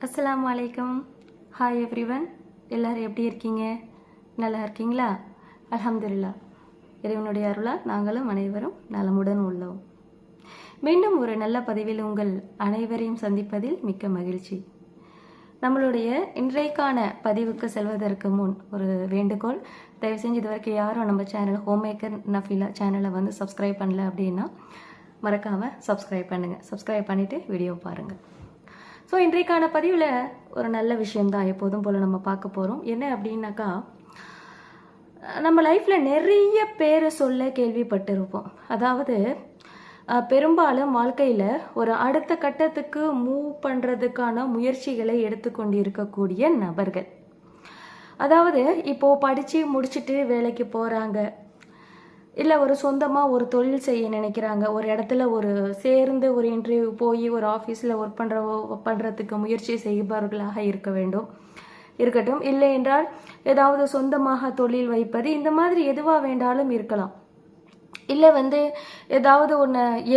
அஸ்ஸலாமு அலைக்கும். Hi everyone. எல்லாரும் எப்படி இருக்கீங்க? நல்லா இருக்கீங்களா? அல்ஹம்துலில்லாஹ். இறைவனுடைய அருளால் நாங்களும் அனைவரும் நலமுடன் உள்ளோம். மீண்டும் ஒரு நல்ல பதிவில் உங்கள் அனைவரையும் சந்திப்பதில் மிக்க மகிழ்ச்சி. நம்மளுடைய இன்றைக்கான பதிவுக்கு செல்வதற்கு முன் ஒரு வேண்டுகோள். தயவு செஞ்சு இது வரைக்கும் யாரும் நம்ம சேனல் ஹோம்மேக்கர் நஃபீலா சேனலை வந்து சப்ஸ்கிரைப் பண்ணல அப்படின்னா மறக்காமல் சப்ஸ்கிரைப் பண்ணுங்கள். சப்ஸ்கிரைப் பண்ணிவிட்டு வீடியோ பாருங்கள். ஸோ இன்றைக்கான பதிவில் ஒரு நல்ல விஷயம்தான் எப்போதும் போல் நம்ம பார்க்க போகிறோம். என்ன அப்படின்னாக்கா, நம்ம லைஃப்பில் நிறைய பேர் சொல்ல கேள்விப்பட்டிருப்போம். அதாவது பெரும்பாலும் வாழ்க்கையில் ஒரு அடுத்த கட்டத்துக்கு மூவ் பண்ணுறதுக்கான முயற்சிகளை எடுத்துக்கொண்டு இருக்கக்கூடிய நபர்கள். அதாவது இப்போது படித்து முடிச்சுட்டு வேலைக்கு போகிறாங்க, இல்லை ஒரு சொந்தமாக ஒரு தொழில் செய்ய நினைக்கிறாங்க, ஒரு இடத்துல ஒரு சேர்ந்து ஒரு இன்டர்வியூ போய் ஒரு ஆஃபீஸில் ஒர்க் பண்ணுறதுக்கு முயற்சி செய்பவர்களாக இருக்கட்டும். இல்லை என்றால் ஏதாவது சொந்தமாக தொழில் வைப்பது, இந்த மாதிரி எதுவாக வேண்டாலும் இருக்கலாம். இல்லை ஏதாவது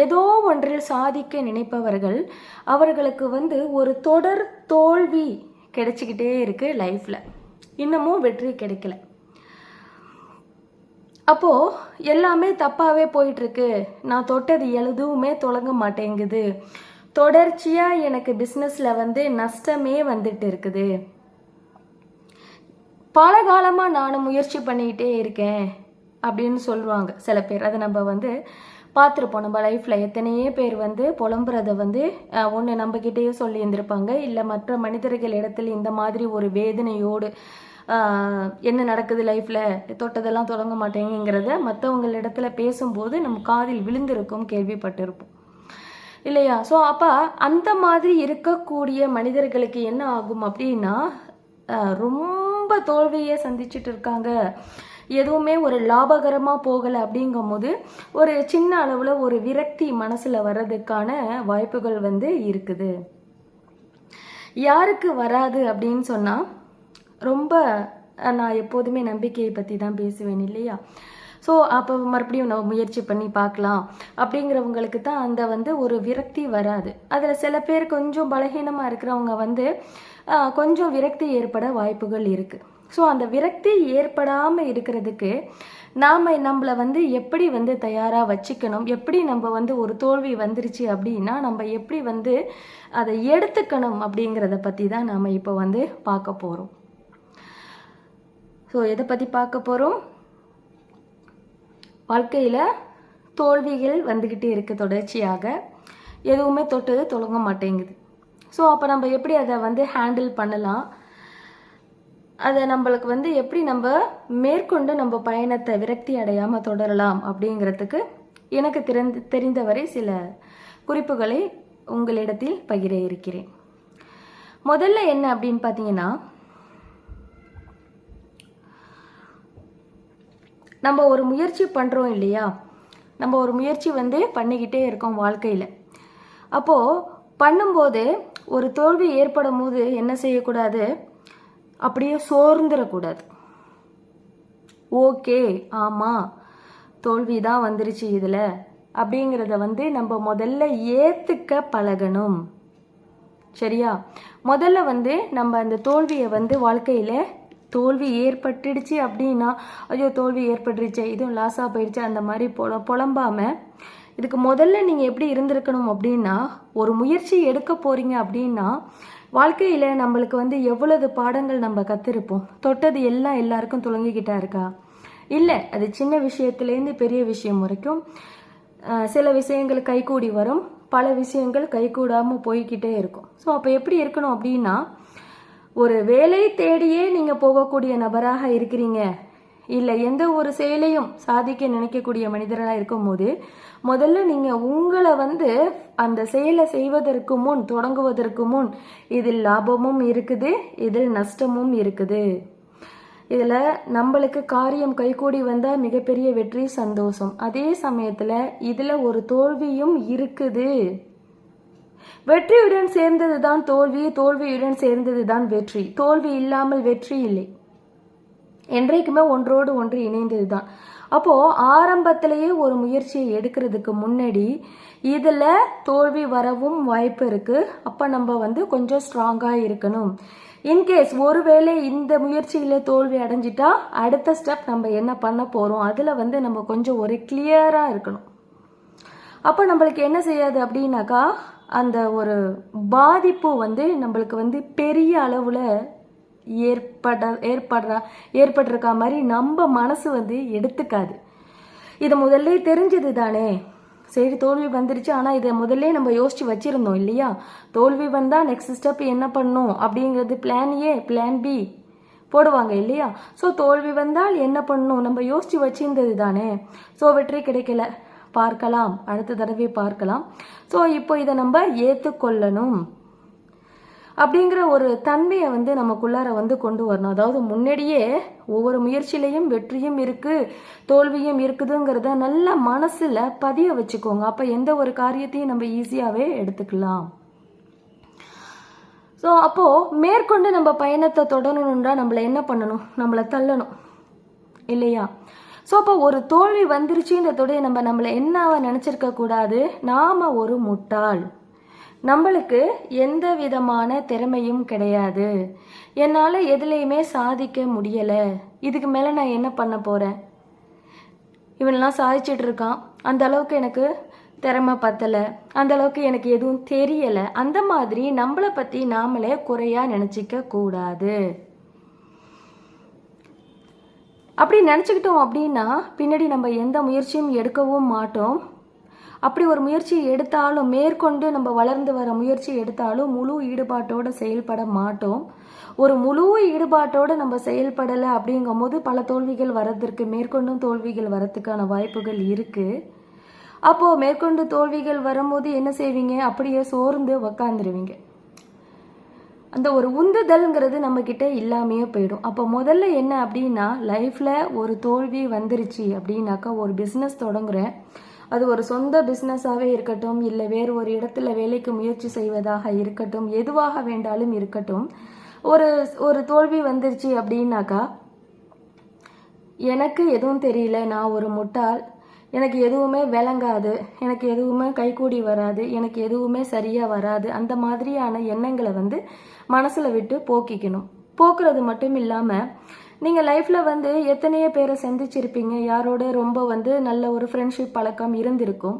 ஏதோ ஒன்றில் சாதிக்க நினைப்பவர்கள், அவர்களுக்கு ஒரு தொடர் தோல்வி கிடைச்சிக்கிட்டே இருக்குது லைஃப்பில். இன்னமும் வெற்றி கிடைக்கல. அப்போது எல்லாமே தப்பாகவே போயிட்டுருக்கு. நான் தொட்டது எதுவுமே தொடங்க மாட்டேங்குது. தொடர்ச்சியாக எனக்கு பிஸ்னஸில் நஷ்டமே வந்துட்டு இருக்குது. பல காலமாக நானும் முயற்சி பண்ணிக்கிட்டே இருக்கேன் அப்படின்னு சொல்லுவாங்க சில பேர். அதை நம்ம பார்த்துருப்போம். நம்ம லைஃப்பில் எத்தனையோ பேர் புலம்புறதை ஒன்று நம்மக்கிட்டேயே சொல்லி இருந்திருப்பாங்க, இல்லை மற்ற மனிதர்கள் இடத்துல இந்த மாதிரி ஒரு வேதனையோடு என்ன நடக்குது லைஃப்பில், தொட்டதெல்லாம் தொடங்க மாட்டேங்கிறத மற்றவங்களிடத்துல பேசும்போது நம்ம காதில் விழுந்திருக்கும், கேள்விப்பட்டிருப்போம் இல்லையா? ஸோ அப்போ அந்த மாதிரி இருக்கக்கூடிய மனிதர்களுக்கு என்ன ஆகும் அப்படின்னா, ரொம்ப தோல்வியை சந்திச்சுட்டு இருக்காங்க, எதுவுமே ஒரு லாபகரமாக போகலை அப்படிங்கும் போது ஒரு சின்ன அளவில் ஒரு விரக்தி மனசில் வர்றதுக்கான வாய்ப்புகள் இருக்குது. யாருக்கு வராது அப்படின்னு சொன்னால், ரொம்ப நான் எப்போதுமே நம்பிக்கையை பற்றி தான் பேசுவேன் இல்லையா? ஸோ அப்போ மறுபடியும் நம்ம முயற்சி பண்ணி பார்க்கலாம் அப்படிங்கிறவங்களுக்கு தான் அந்த ஒரு விரக்தி வராது. அதில் சில பேர் கொஞ்சம் பலகீனமாக இருக்கிறவங்க கொஞ்சம் விரக்தி ஏற்பட வாய்ப்புகள் இருக்குது. ஸோ அந்த விரக்தி ஏற்படாமல் இருக்கிறதுக்கு நாம் நம்மளை எப்படி தயாராக வச்சுக்கணும், எப்படி நம்ம ஒரு தோல்வி வந்துருச்சு அப்படின்னா நம்ம எப்படி அதை எடுத்துக்கணும் அப்படிங்கிறத பற்றி தான் நாம் இப்போ பார்க்க போகிறோம். ஸோ எதை பற்றி பார்க்க போகிறோம்? வாழ்க்கையில் தோல்விகள் வந்துக்கிட்டே இருக்குது தொடர்ச்சியாக, எதுவுமே தொட்டது தொடங்க மாட்டேங்குது. ஸோ அப்போ நம்ம எப்படி அதை ஹேண்டில் பண்ணலாம், அதை நம்மளுக்கு எப்படி நம்ம மேற்கொண்டு நம்ம பயணத்தை விரக்தி அடையாமல் தொடரலாம் அப்படிங்கிறதுக்கு எனக்கு தெரிந்தவரை சில குறிப்புகளை உங்களிடத்தில் பகிர இருக்கிறேன். முதல்ல என்ன அப்படின்னு பார்த்தீங்கன்னா, நம்ம ஒரு முயற்சி பண்ணுறோம் இல்லையா? நம்ம ஒரு முயற்சி பண்ணிக்கிட்டே இருக்கோம் வாழ்க்கையில். அப்போது பண்ணும்போது ஒரு தோல்வி ஏற்படும் போது என்ன செய்யக்கூடாது, அப்படியே சோர்ந்துடக்கூடாது. ஓகே, ஆமாம் தோல்வி தான் வந்துருச்சு இதில் அப்படிங்கிறத நம்ம முதல்ல ஏற்றுக்க பழகணும். சரியா? முதல்ல நம்ம அந்த தோல்வியை வாழ்க்கையில் தோல்வி ஏற்பட்டுடுச்சு அப்படின்னா, ஐயோ தோல்வி ஏற்பட்டுருச்சு, இதுவும் லாஸாக போயிடுச்சு, அந்த மாதிரி புலம்பாமல் இதுக்கு முதல்ல நீங்கள் எப்படி இருந்திருக்கணும் அப்படின்னா, ஒரு முயற்சி எடுக்க போகிறீங்க அப்படின்னா வாழ்க்கையில் நம்மளுக்கு எவ்வளவு பாடங்கள் நம்ம கற்றுருப்போம். தொட்டது எல்லாம் எல்லாருக்கும் துளங்கிக்கிட்டா இருக்கா? இல்லை, அது சின்ன விஷயத்துலேருந்து பெரிய விஷயம் வரைக்கும் சில விஷயங்கள் கைகூடி வரும், பல விஷயங்கள் கைகூடாமல் போய்கிட்டே இருக்கும். ஸோ அப்போ எப்படி இருக்கணும் அப்படின்னா, ஒரு வேலை தேடியே நீங்கள் போகக்கூடிய நபராக இருக்கிறீங்க, இல்லை எந்த ஒரு செயலையும் சாதிக்க நினைக்கக்கூடிய மனிதராக இருக்கும்போது முதல்ல நீங்கள் உங்களை அந்த செயலை செய்வதற்கு முன், தொடங்குவதற்கு முன், இதில் லாபமும் இருக்குது, இதில் நஷ்டமும் இருக்குது. இதில் நம்மளுக்கு காரியம் கைகூடி வந்தால் மிகப்பெரிய வெற்றி, சந்தோஷம். அதே சமயத்தில் இதில் ஒரு தோல்வியும் இருக்குது. வெற்றியுடன் சேர்ந்தது தான் தோல்வி, தோல்வியுடன் சேர்ந்தது தான் வெற்றி. தோல்வி இல்லாமல் வெற்றி இல்லை. என்றைக்குமே ஒன்றோடு ஒன்று இணைந்தது தான். அப்போது ஆரம்பத்திலேயே ஒரு முயற்சியை எடுக்கிறதுக்கு முன்னாடி இதில் தோல்வி வரவும் வாய்ப்பு இருக்குது. அப்போ நம்ம வந்து கொஞ்சம் ஸ்ட்ராங்காக இருக்கணும். இன்கேஸ் ஒருவேளை இந்த முயற்சியில் தோல்வி அடைஞ்சிட்டா அடுத்த ஸ்டெப் நம்ம என்ன பண்ண போகிறோம், அதில் வந்து நம்ம கொஞ்சம் ஒரு கிளியராக இருக்கணும். அப்போ நம்மளுக்கு என்ன செய்யாது அப்படின்னாக்கா, அந்த ஒரு பாதிப்பு வந்து நம்மளுக்கு வந்து பெரிய அளவில் ஏற்படுறக்கா மாதிரி நம்ம மனசு வந்து எடுத்துக்காது. இதை முதல்ல தெரிஞ்சது தானே, சரி தோல்வி வந்துருச்சு, ஆனால் இதை முதல்ல நம்ம யோசிச்சு வச்சிருந்தோம் இல்லையா, தோல்வி வந்தால் நெக்ஸ்ட் ஸ்டெப் என்ன பண்ணும் அப்படிங்கிறது பிளான் ஏ பிளான் பி போடுவாங்க இல்லையா. ஸோ தோல்வி வந்தால் என்ன பண்ணணும் நம்ம யோசிச்சு வச்சிருந்தது தானே. ஸோ வெற்றி கிடைக்கல, பார்க்கலாம், அடுத்த தடவை பார்க்கலாம். ஸோ இப்போ இதை நம்ம ஏற்றுக்கொள்ளணும் அப்படிங்கிற ஒரு தன்மையை வந்து நமக்குள்ளார வந்து கொண்டு வரணும். அதாவது முன்னாடியே ஒவ்வொரு முயற்சியிலையும் வெற்றியும் இருக்குது தோல்வியும் இருக்குதுங்கிறத நல்ல மனசில் பதிய வச்சுக்கோங்க. அப்போ எந்த ஒரு காரியத்தையும் நம்ம ஈஸியாகவே எடுத்துக்கலாம். ஸோ அப்போது மேற்கொண்டு நம்ம பயணத்தை தொடரணுன்றா நம்மளை என்ன பண்ணணும், நம்மளை தள்ளணும் இல்லையா. ஸோ அப்போ ஒரு தோல்வி வந்துருச்சுன்றதோட நம்மளை என்னவா நினச்சிருக்க கூடாது, நாம் ஒரு முட்டாள், நம்மளுக்கு எந்த விதமான திறமையும் கிடையாது, என்னால் எதுலேயுமே சாதிக்க முடியலை, இதுக்கு மேலே நான் என்ன பண்ண போகிறேன், இவனெல்லாம் சாதிச்சிட்டு இருக்கான், அந்த அளவுக்கு எனக்கு திறமை பத்தலை, அந்த அளவுக்கு எனக்கு எதுவும் தெரியலை, அந்த மாதிரி நம்மளை பற்றி நாமளே குறையாக நினச்சிக்க கூடாது. அப்படி நினச்சிக்கிட்டோம் அப்படின்னா பின்னாடி நம்ம எந்த முயற்சியும் எடுக்கவும் மாட்டோம். அப்படி ஒரு முயற்சி எடுத்தாலும் மேற்கொண்டு நம்ம வளர்ந்து வர முயற்சி எடுத்தாலும் முழு ஈடுபாட்டோடு செயல்பட மாட்டோம். ஒரு முழு ஈடுபாட்டோடு நம்ம செயல்படலை அப்படிங்கும் போது பல தோல்விகள் வர்றதுக்கு, மேற்கொண்டும் தோல்விகள் வரத்துக்கான வாய்ப்புகள் இருக்குது. அப்போது மேற்கொண்டு தோல்விகள் வரும்போது என்ன செய்வீங்க, அப்படியே சோர்ந்து உக்காந்துருவீங்க. அந்த ஒரு உந்துதல்ங்கிறது நம்மக்கிட்ட இல்லாமையே போயிடும். அப்போ முதல்ல என்ன அப்படின்னா, லைஃப்பில் ஒரு தோல்வி வந்துருச்சு அப்படின்னாக்கா, ஒரு பிஸ்னஸ் தொடங்குறேன், அது ஒரு சொந்த பிஸ்னஸாகவே இருக்கட்டும், இல்லை வேறு ஒரு இடத்துல வேலைக்கு முயற்சி செய்வதாக இருக்கட்டும், எதுவாக வேண்டாலும் இருக்கட்டும், ஒரு தோல்வி வந்துருச்சு அப்படின்னாக்கா, எனக்கு எதுவும் தெரியல, நான் ஒரு முட்டாள், எனக்கு எதுவுமே விளங்காது, எனக்கு எதுவுமே கைகூடி வராது, எனக்கு எதுவுமே சரியாக வராது, அந்த மாதிரியான எண்ணங்களை வந்து மனசில் விட்டு போக்கிக்கணும். போக்குறது மட்டும் இல்லாமல் நீங்கள் லைஃப்பில் வந்து எத்தனையோ பேரை சந்திச்சிருப்பீங்க, யாரோட ரொம்ப வந்து நல்ல ஒரு ஃப்ரெண்ட்ஷிப் பழக்கம் இருந்திருக்கும்.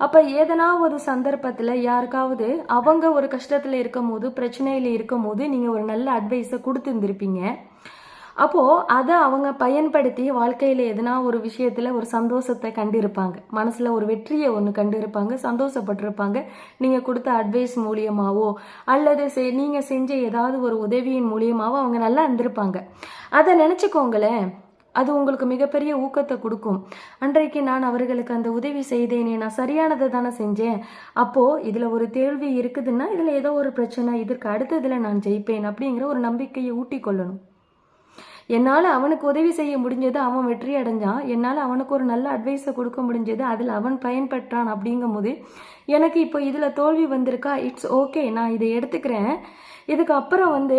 அப்போ ஏதனா ஒரு சந்தர்ப்பத்தில் யாருக்காவது அவங்க ஒரு கஷ்டத்தில் இருக்கும் போது, பிரச்சனையில் இருக்கும் போது நீங்கள் ஒரு நல்ல அட்வைஸை கொடுத்துருந்துருப்பீங்க. அப்போது அதை அவங்க பயன்படுத்தி வாழ்க்கையில் எதனா ஒரு விஷயத்தில் ஒரு சந்தோஷத்தை கண்டிருப்பாங்க, மனசில் ஒரு வெற்றியை ஒன்று கண்டிருப்பாங்க, சந்தோஷப்பட்டிருப்பாங்க. நீங்கள் கொடுத்த அட்வைஸ் மூலியமாவோ அல்லது நீங்கள் செஞ்ச ஏதாவது ஒரு உதவியின் மூலியமாவோ அவங்க நல்லா இருந்திருப்பாங்க. அதை நினச்சிக்கோங்களேன், அது உங்களுக்கு மிகப்பெரிய ஊக்கத்தை கொடுக்கும். அன்றைக்கு நான் அவர்களுக்கு அந்த உதவி செய்தேனே, நான் சரியானதை தானே செஞ்சேன், அப்போது இதில் ஒரு தோல்வி இருக்குதுன்னா இதில் ஏதோ ஒரு பிரச்சனை, இதற்கு அடுத்ததில் நான் ஜெயிப்பேன் அப்படிங்கிற ஒரு நம்பிக்கையை ஊட்டி கொள்ளணும். என்னால் அவனுக்கு உதவி செய்ய முடிஞ்சது, அவன் வெற்றி அடைஞ்சான், என்னால் அவனுக்கு ஒரு நல்ல அட்வைஸை கொடுக்க முடிஞ்சது, அதில் அவன் பயன்பெற்றான் அப்படிங்கும் போது எனக்கு இப்போ இதில் தோல்வி வந்திருக்கா, இட்ஸ் ஓகே, நான் இதை எடுத்துக்கிறேன். இதுக்கு அப்புறம் வந்து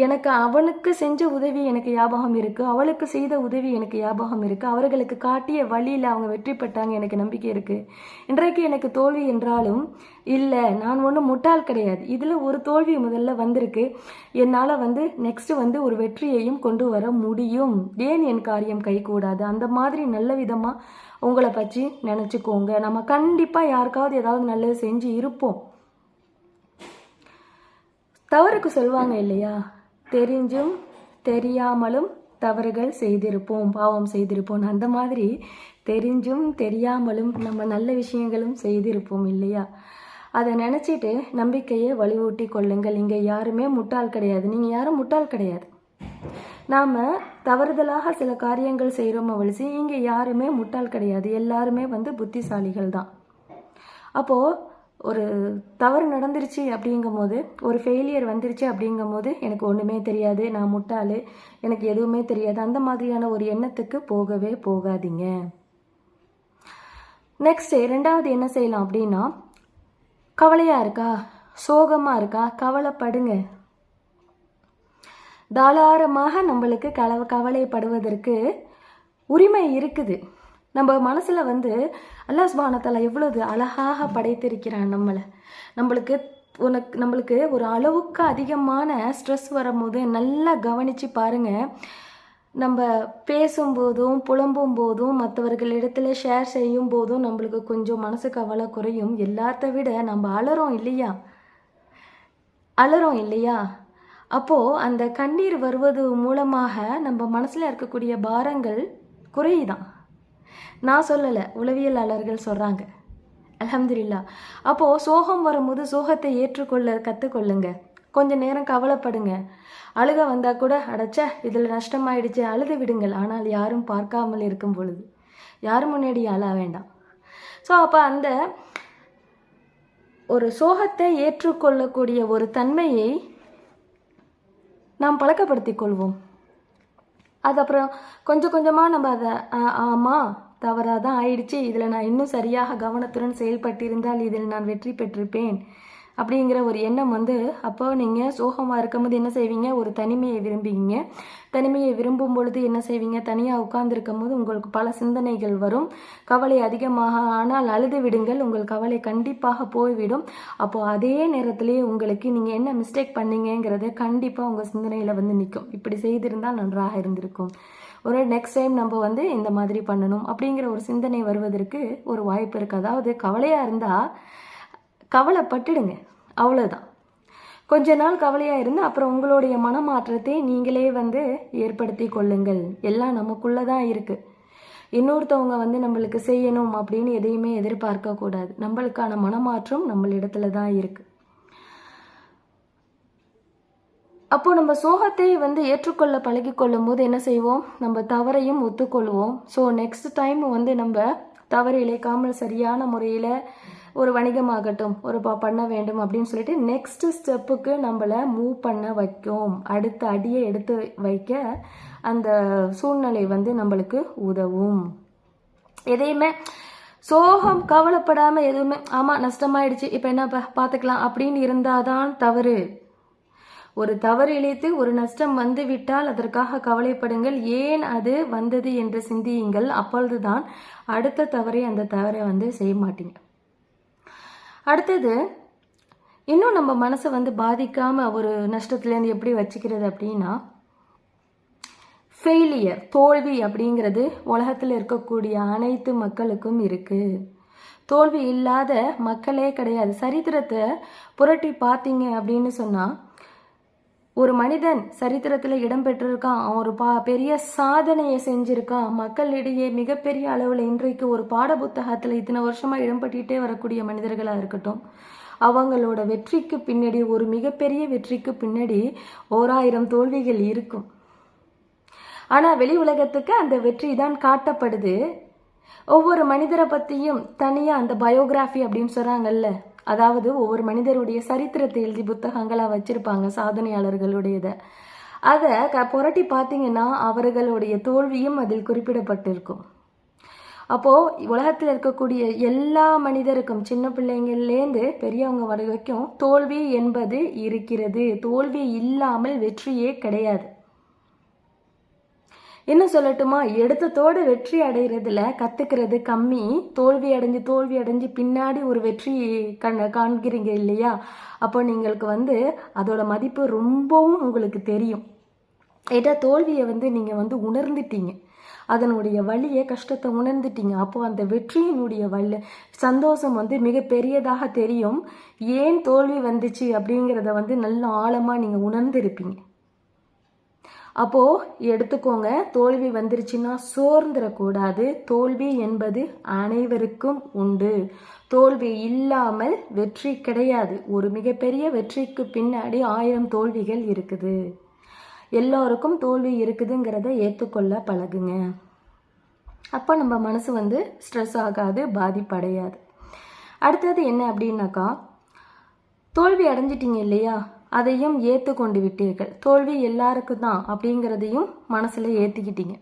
எனக்கு அவனுக்கு செஞ்ச உதவி எனக்கு ஞாபகம் இருக்குது, அவளுக்கு செய்த உதவி எனக்கு ஞாபகம் இருக்குது, அவர்களுக்கு காட்டிய வழியில் அவங்க வெற்றி பெற்றாங்க, எனக்கு நம்பிக்கை இருக்குது. இன்றைக்கு எனக்கு தோல்வி என்றாலும் இல்லை, நான் ஒன்றும் முட்டாள் கிடையாது, இதில் ஒரு தோல்வி முதல்ல வந்திருக்கு, என்னால் வந்து நெக்ஸ்ட்டு வந்து ஒரு வெற்றியையும் கொண்டு வர முடியும், ஏன் என் காரியம் கைகூடாது, அந்த மாதிரி நல்ல விதமாக உங்களை பற்றி நினச்சிக்கோங்க. நம்ம கண்டிப்பாக யாருக்காவது ஏதாவது நல்லது செஞ்சு இருப்போம். தவறுக்கு சொல்லுவாங்க இல்லையா, தெரிஞ்சும் தெரியாமலும் தவறுகள் செய்திருப்போம், பாவம் செய்திருப்போம். அந்த மாதிரி தெரிஞ்சும் தெரியாமலும் நம்ம நல்ல விஷயங்களும் செய்திருப்போம் இல்லையா. அதை நினச்சிட்டு நம்பிக்கையை வலுவூட்டி கொள்ளுங்கள். இங்கே யாருமே முட்டாள் கிடையாது, நீங்கள் யாரும் முட்டாள் கிடையாது. நாம் தவறுதலாக சில காரியங்கள் செய்கிறோம் அவளிச்சு, இங்கே யாருமே முட்டாள் கிடையாது, எல்லாருமே வந்து புத்திசாலிகள் தான். அப்போது ஒரு தவறு நடந்துருச்சு அப்படிங்கும் போது, ஒரு ஃபெயிலியர் வந்துருச்சு அப்படிங்கும் போது எனக்கு ஒன்றுமே தெரியாது, நான் முட்டாள், எனக்கு எதுவுமே தெரியாது, அந்த மாதிரியான ஒரு எண்ணத்துக்கு போகவே போகாதீங்க. நெக்ஸ்ட்டு ரெண்டாவது என்ன செய்யலாம் அப்படின்னா, கவலையாக இருக்கா, சோகமாக இருக்கா, கவலைப்படுங்க. தாராளமாக நம்மளுக்கு கவலைப்படுவதற்கு உரிமை இருக்குது. நம்ம மனசில் வந்து அல்லாஹ் சுப்ஹானஹு வ தஆலா எவ்வளவு அழகாக படைத்திருக்கிறான் நம்மளுக்கு ஒரு அளவுக்கு அதிகமான ஸ்ட்ரெஸ் வரும்போது நல்லா கவனித்து பாருங்கள். நம்ம பேசும்போதும் புலம்பும் போதும் மற்றவர்களிடத்துல ஷேர் செய்யும் போதும் நம்மளுக்கு கொஞ்சம் மனசு கவலை குறையும். எல்லாத்த விட நம்ம அலறோம் இல்லையா? அப்போது அந்த கண்ணீர் வருவது மூலமாக நம்ம மனசில் இருக்கக்கூடிய பாரங்கள் குறையுதான். நான் சொல்லலை, உளவியலாளர்கள் சொல்கிறாங்க. அல்ஹம்துலில்லாஹ். அப்போது சோகம் வரும்போது சோகத்தை ஏற்றுக்கொள்ள கற்றுக்கொள்ளுங்க. கொஞ்சம் நேரம் கவலைப்படுங்க. அழுக வந்தால் கூட அடைச்சா இதில் நஷ்டமாயிடுச்சு அழுது விடுங்கள். ஆனால் யாரும் பார்க்காமல் இருக்கும் பொழுது யாரும் முன்னாடி அழ வேண்டாம். ஸோ அப்போ அந்த ஒரு சோகத்தை ஏற்றுக்கொள்ளக்கூடிய ஒரு தன்மையை நாம் பழக்கப்படுத்திக் கொள்வோம். அது அப்புறம் கொஞ்சம் கொஞ்சமாக நம்ம அதை ஆமாம் தவறாக தான் ஆயிடுச்சு, இதில் நான் இன்னும் சரியாக கவனத்துடன் செயல்பட்டிருந்தால் இதில் நான் வெற்றி பெற்றிருப்பேன் அப்படிங்கிற ஒரு எண்ணம் வந்து அப்போ நீங்கள் சோகமாக இருக்கும்போது என்ன செய்வீங்க? ஒரு தனிமையை விரும்புவீங்க. தனிமையை விரும்பும் பொழுது என்ன செய்வீங்க? தனியாக உட்கார்ந்துருக்கும் போது உங்களுக்கு பல சிந்தனைகள் வரும். கவலை அதிகமாக ஆனால் அழுது விடுங்கள், உங்கள் கவலை கண்டிப்பாக போய்விடும். அப்போது அதே நேரத்திலே உங்களுக்கு நீங்கள் என்ன மிஸ்டேக் பண்ணீங்கிறத கண்டிப்பாக உங்கள் சிந்தனையில் வந்து நிற்கும். இப்படி செய்திருந்தால் நன்றாக இருந்திருக்கும், ஒரு நெக்ஸ்ட் டைம் நம்ம வந்து இந்த மாதிரி பண்ணணும் அப்படிங்கிற ஒரு சிந்தனை வருவதற்கு ஒரு வாய்ப்பு இருக்குது. அதாவது கவலையாக இருந்தால் கவலைப்பட்டுடுங்க, அவ்வளோதான். கொஞ்ச நாள் கவலையாக இருந்து அப்புறம் உங்களுடைய மனமாற்றத்தை நீங்களே வந்து ஏற்படுத்தி கொள்ளுங்கள். எல்லாம் நமக்குள்ளே தான் இருக்குது. இன்னொருத்தவங்க வந்து நம்மளுக்கு செய்யணும் அப்படின்னு எதையுமே எதிர்பார்க்கக்கூடாது. நம்மளுக்கான மனமாற்றம் நம்மளிடத்துல தான் இருக்குது. அப்போது நம்ம சோகத்தை வந்து ஏற்றுக்கொள்ள பழகி கொள்ளும் போது என்ன செய்வோம்? நம்ம தவறையும் ஒத்துக்கொள்வோம். ஸோ நெக்ஸ்ட் டைம் வந்து நம்ம தவறு இழைக்காமல் சரியான முறையில் ஒரு வணிகமாகட்டும் ஒரு பண்ண வேண்டும் அப்படின்னு சொல்லிட்டு நெக்ஸ்ட் ஸ்டெப்புக்கு நம்மளை மூவ் பண்ண வைக்கும். அடுத்த அடியை எடுத்து வைக்க அந்த சூழ்நிலை வந்து நம்மளுக்கு உதவும். எதையுமே சோகம் கவலைப்படாமல் எதுவுமே ஆமாம் நஷ்டமாயிடுச்சு இப்போ என்ன பார்த்துக்கலாம் அப்படின்னு இருந்தாதான் தவறு. ஒரு தவறு இழைத்து ஒரு நஷ்டம் வந்து விட்டால் அதற்காக கவலைப்படுங்கள். ஏன் அது வந்தது என்று சிந்தியுங்கள். அப்பொழுதுதான் அடுத்த அந்த தவறை வந்து செய்ய மாட்டீங்க. அடுத்தது இன்னும் நம்ம மனசை வந்து பாதிக்காமல் ஒரு நஷ்டத்துலேருந்து எப்படி வச்சுக்கிறது அப்படின்னா, ஃபெயிலியர் தோல்வி அப்படிங்கிறது உலகத்தில் இருக்கக்கூடிய அனைத்து மக்களுக்கும் இருக்குது. தோல்வி இல்லாத மக்களே கிடையாது. சரித்திரத்தை புரட்டி பார்த்தீங்க அப்படின்னு சொன்னால் ஒரு மனிதன் சரித்திரத்தில் இடம்பெற்றிருக்கான், அவன் ஒரு பெரிய சாதனையை செஞ்சுருக்கான், மக்களிடையே மிகப்பெரிய அளவில் இன்றைக்கு ஒரு பாட புத்தகத்தில் இத்தனை வருஷமாக இடம்பெற்றுட்டே வரக்கூடிய மனிதர்களாக இருக்கட்டும், அவங்களோட வெற்றிக்கு பின்னாடி ஒரு மிகப்பெரிய வெற்றிக்கு பின்னாடி 1000 தோல்விகள் இருக்கும். ஆனால் வெளி உலகத்துக்கு அந்த வெற்றி தான் காட்டப்படுது. ஒவ்வொரு மனிதரை பற்றியும் தனியாக அந்த பயோகிராஃபி அப்படின்னு சொல்கிறாங்கல்ல, அதாவது ஒவ்வொரு மனிதருடைய சரித்திரத்தை எழுதி புத்தகங்களாக வச்சுருப்பாங்க சாதனையாளர்களுடையதை. அதை புரட்டி பார்த்தீங்கன்னா அவர்களுடைய தோல்வியும் அதில் குறிப்பிடப்பட்டிருக்கும். அப்போது உலகத்தில் இருக்கக்கூடிய எல்லா மனிதருக்கும் சின்ன பிள்ளைங்கள்லேருந்து பெரியவங்க வரைக்கும் தோல்வி என்பது இருக்கிறது. தோல்வி இல்லாமல் வெற்றியே கிடையாது. என்ன சொல்லட்டுமா, எடுத்ததோடு வெற்றி அடைகிறதுல கற்றுக்கிறது கம்மி. தோல்வி அடைஞ்சு பின்னாடி ஒரு வெற்றி காண்கிறீங்க இல்லையா, அப்போ நீங்களுக்கு வந்து அதோட மதிப்பு ரொம்பவும் உங்களுக்கு தெரியும். ஏதா தோல்வியை வந்து நீங்கள் வந்து உணர்ந்துட்டீங்க, அதனுடைய வலியை கஷ்டத்தை உணர்ந்துட்டீங்க. அப்போது அந்த வெற்றியினுடைய சந்தோஷம் வந்து மிகப்பெரியதாக தெரியும். ஏன் தோல்வி வந்துச்சு அப்படிங்கிறத வந்து நல்ல ஆழமாக நீங்கள் உணர்ந்திருப்பீங்க. அப்போது எடுத்துக்கோங்க, தோல்வி வந்துருச்சுன்னா சோர்ந்துடக்கூடாது. தோல்வி என்பது அனைவருக்கும் உண்டு. தோல்வி இல்லாமல் வெற்றி கிடையாது. ஒரு மிகப்பெரிய வெற்றிக்கு பின்னாடி 1000 தோல்விகள் இருக்குது. எல்லோருக்கும் தோல்வி இருக்குதுங்கிறத ஏற்றுக்கொள்ள பழகுங்க. அப்போ நம்ம மனசு வந்து ஸ்ட்ரெஸ் ஆகாது, பாதிப்படையாது. அடுத்தது என்ன அப்படின்னாக்கா, தோல்வி அடைஞ்சிட்டிங்க இல்லையா, அதையும் ஏற்றுக்கொண்டு விட்டீர்கள். தோல்வி எல்லாருக்கும் தான் அப்படிங்கிறதையும் மனசில் ஏற்றிக்கிட்டீங்க.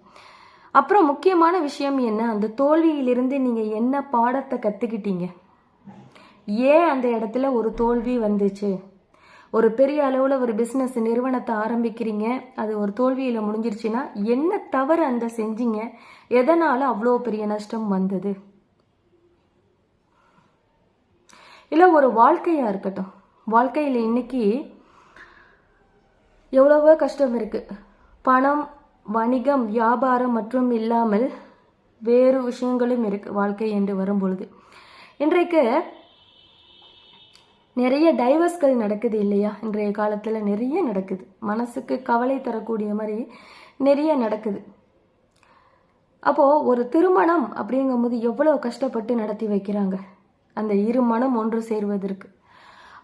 அப்புறம் முக்கியமான விஷயம் என்ன, அந்த தோல்வியிலிருந்து நீங்கள் என்ன பாடத்தை கற்றுக்கிட்டீங்க, ஏன் அந்த இடத்துல ஒரு தோல்வி வந்துச்சு, ஒரு பெரிய அளவில் ஒரு பிஸ்னஸ் நிறுவனத்தை ஆரம்பிக்கிறீங்க, அது ஒரு தோல்வியில் முடிஞ்சிருச்சுன்னா என்ன தவறு அந்த செஞ்சீங்க, எதனால் அவ்வளோ பெரிய நஷ்டம் வந்தது? இல்லை ஒரு வாழ்க்கையாக இருக்கட்டும், வாழ்க்கையில் இன்னைக்கு எவ்வளவோ கஷ்டம் இருக்குது. பணம், வணிகம், வியாபாரம் மற்றும் இல்லாமல் வேறு விஷயங்களும் இருக்குது வாழ்க்கை என்று வரும்பொழுது. இன்றைக்கு நிறைய டைவர்ஸ்கள் நடக்குது இல்லையா? இன்றைய காலத்தில் நிறைய நடக்குது, மனசுக்கு கவலை தரக்கூடிய மாதிரி நிறைய நடக்குது. அப்போது ஒரு திருமணம் அப்படிங்கும்போது எவ்வளோ கஷ்டப்பட்டு நடத்தி வைக்கிறாங்க அந்த இரு மனம் ஒன்று சேர்வதற்கு.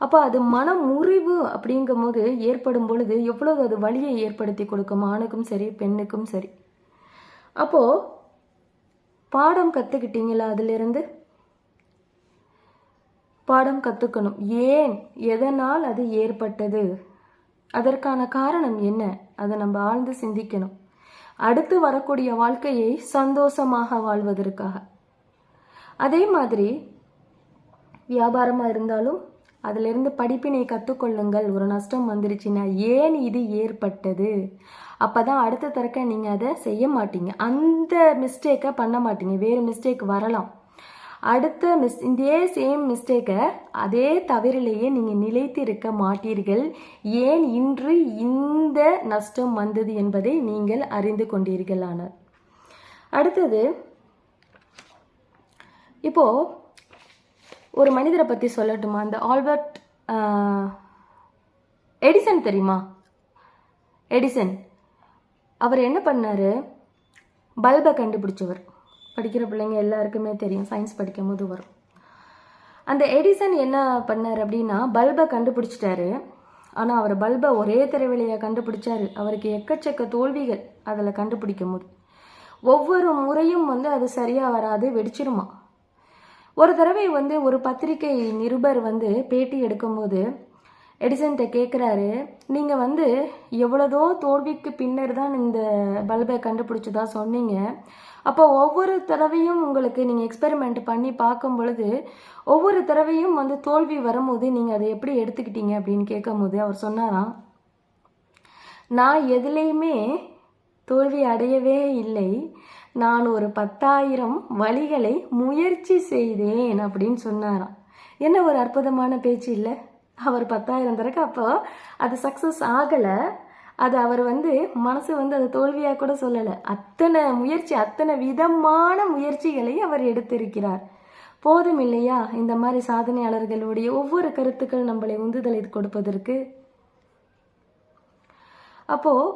அப்போ அது மனம் முறிவு அப்படிங்கும் போது ஏற்படும் பொழுது எவ்வளவு அது வலியை ஏற்படுத்தி கொடுக்கும், ஆணுக்கும் சரி பெண்ணுக்கும் சரி. அப்போது பாடம் கற்றுக்கிட்டீங்களா? அதிலிருந்து பாடம் கற்றுக்கணும். ஏன், எதனால் அது ஏற்பட்டது, அதற்கான காரணம் என்ன, அதை நம்ம ஆழ்ந்து சிந்திக்கணும். அடுத்து வரக்கூடிய வாழ்க்கையை சந்தோஷமாக வாழ்வதற்காக. அதே மாதிரி வியாபாரமாக இருந்தாலும் அதிலிருந்து படிப்பினை கற்றுக்கொள்ளுங்கள். ஒரு நஷ்டம் வந்துருச்சுன்னா ஏன் இது ஏற்பட்டது, அப்போ தான் அடுத்த தடவை நீங்கள் அதை செய்ய மாட்டீங்க, அந்த மிஸ்டேக்கை பண்ண மாட்டீங்க. வேறு மிஸ்டேக் வரலாம், அடுத்த இதே சேம் மிஸ்டேக்கை அதே தவறிலேயே நீங்கள் நிலைத்து இருக்க மாட்டீர்கள். ஏன் இன்று இந்த நஷ்டம் வந்தது என்பதை நீங்கள் அறிந்து கொண்டீர்கள். ஆனால் அடுத்தது, இப்போது ஒரு மனிதரை பற்றி சொல்லட்டுமா? அந்த ஆல்பர்ட் எடிசன் தெரியுமா? எடிசன் அவர் என்ன பண்ணார்? பல்பை கண்டுபிடிச்சவர். படிக்கிற பிள்ளைங்க எல்லாருக்குமே தெரியும், சயின்ஸ் படிக்கும் போது வரும். அந்த எடிசன் என்ன பண்ணார் அப்படின்னா, பல்பை கண்டுபிடிச்சிட்டாரு. ஆனால் அவர் பல்பை ஒரே தடவையாக கண்டுபிடிச்சாரு. அவருக்கு எக்கச்சக்க தோல்விகள் அதில் கண்டுபிடிக்கும் போது. ஒவ்வொரு முறையும் அது சரியாக வராது, வெடிச்சிருமா. ஒரு தடவை ஒரு பத்திரிகை நிருபர் பேட்டி எடுக்கும்போது எடிசன்கிட்ட கேட்குறாரு, நீங்கள் எவ்வளோதோ தோல்விக்கு பின்னர் தான் இந்த பல்பை கண்டுபிடிச்சதா சொன்னீங்க. அப்போ ஒவ்வொரு தடவையும் உங்களுக்கு நீங்கள் எக்ஸ்பெரிமெண்ட் பண்ணி பார்க்கும் பொழுது ஒவ்வொரு தடவையும் தோல்வி வரும்போது நீங்கள் அதை எப்படி எடுத்துக்கிட்டீங்க அப்படின்னு கேட்கும்போது அவர் சொன்னாராம், நான் எதுலேயுமே தோல்வி அடையவே இல்லை, நான் ஒரு 10,000 வழிகளை முயற்சி செய்தேன் அப்படின்னு சொன்னாராம். என்ன ஒரு அற்புதமான பேச்சு இல்லை? அவர் 10,000 தடவை அப்போ அது சக்ஸஸ் ஆகலை. அது அவர் மனசு அது தோல்வியாக கூட சொல்லலை. அத்தனை முயற்சி, அத்தனை விதமான முயற்சிகளை அவர் எடுத்திருக்கிறார். போதும் இல்லையா இந்த மாதிரி சாதனையாளர்களுடைய ஒவ்வொரு கருத்துக்கள் நம்மளை உந்துதலை கொடுப்பதற்கு? அப்போது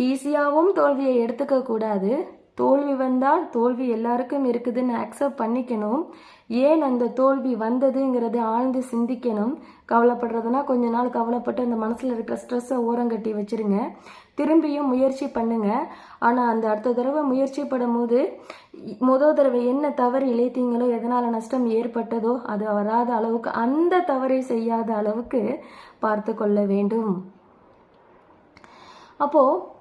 ஈஸியாகவும் தோல்வியை எடுத்துக்க கூடாது. தோல்வி வந்தால் தோல்வி எல்லாருக்கும் இருக்குதுன்னு அக்செப்ட் பண்ணிக்கணும். ஏன் அந்த தோல்வி வந்ததுங்கிறத ஆழ்ந்து சிந்திக்கணும். கவலைப்படுறதுனா கொஞ்ச நாள் கவலைப்பட்டு அந்த மனசில் இருக்கிற ஸ்ட்ரெஸ்ஸை ஓரங்கட்டி வச்சுருங்க. திரும்பியும் முயற்சி பண்ணுங்க. ஆனால் அந்த அடுத்த தடவை முயற்சி படும்போது முதல் தடவை என்ன தவறு இழைத்தீங்களோ, எதனால் நஷ்டம் ஏற்பட்டதோ அது வராத அளவுக்கு, அந்த தவறை செய்யாத அளவுக்கு பார்த்து கொள்ள வேண்டும். அப்போது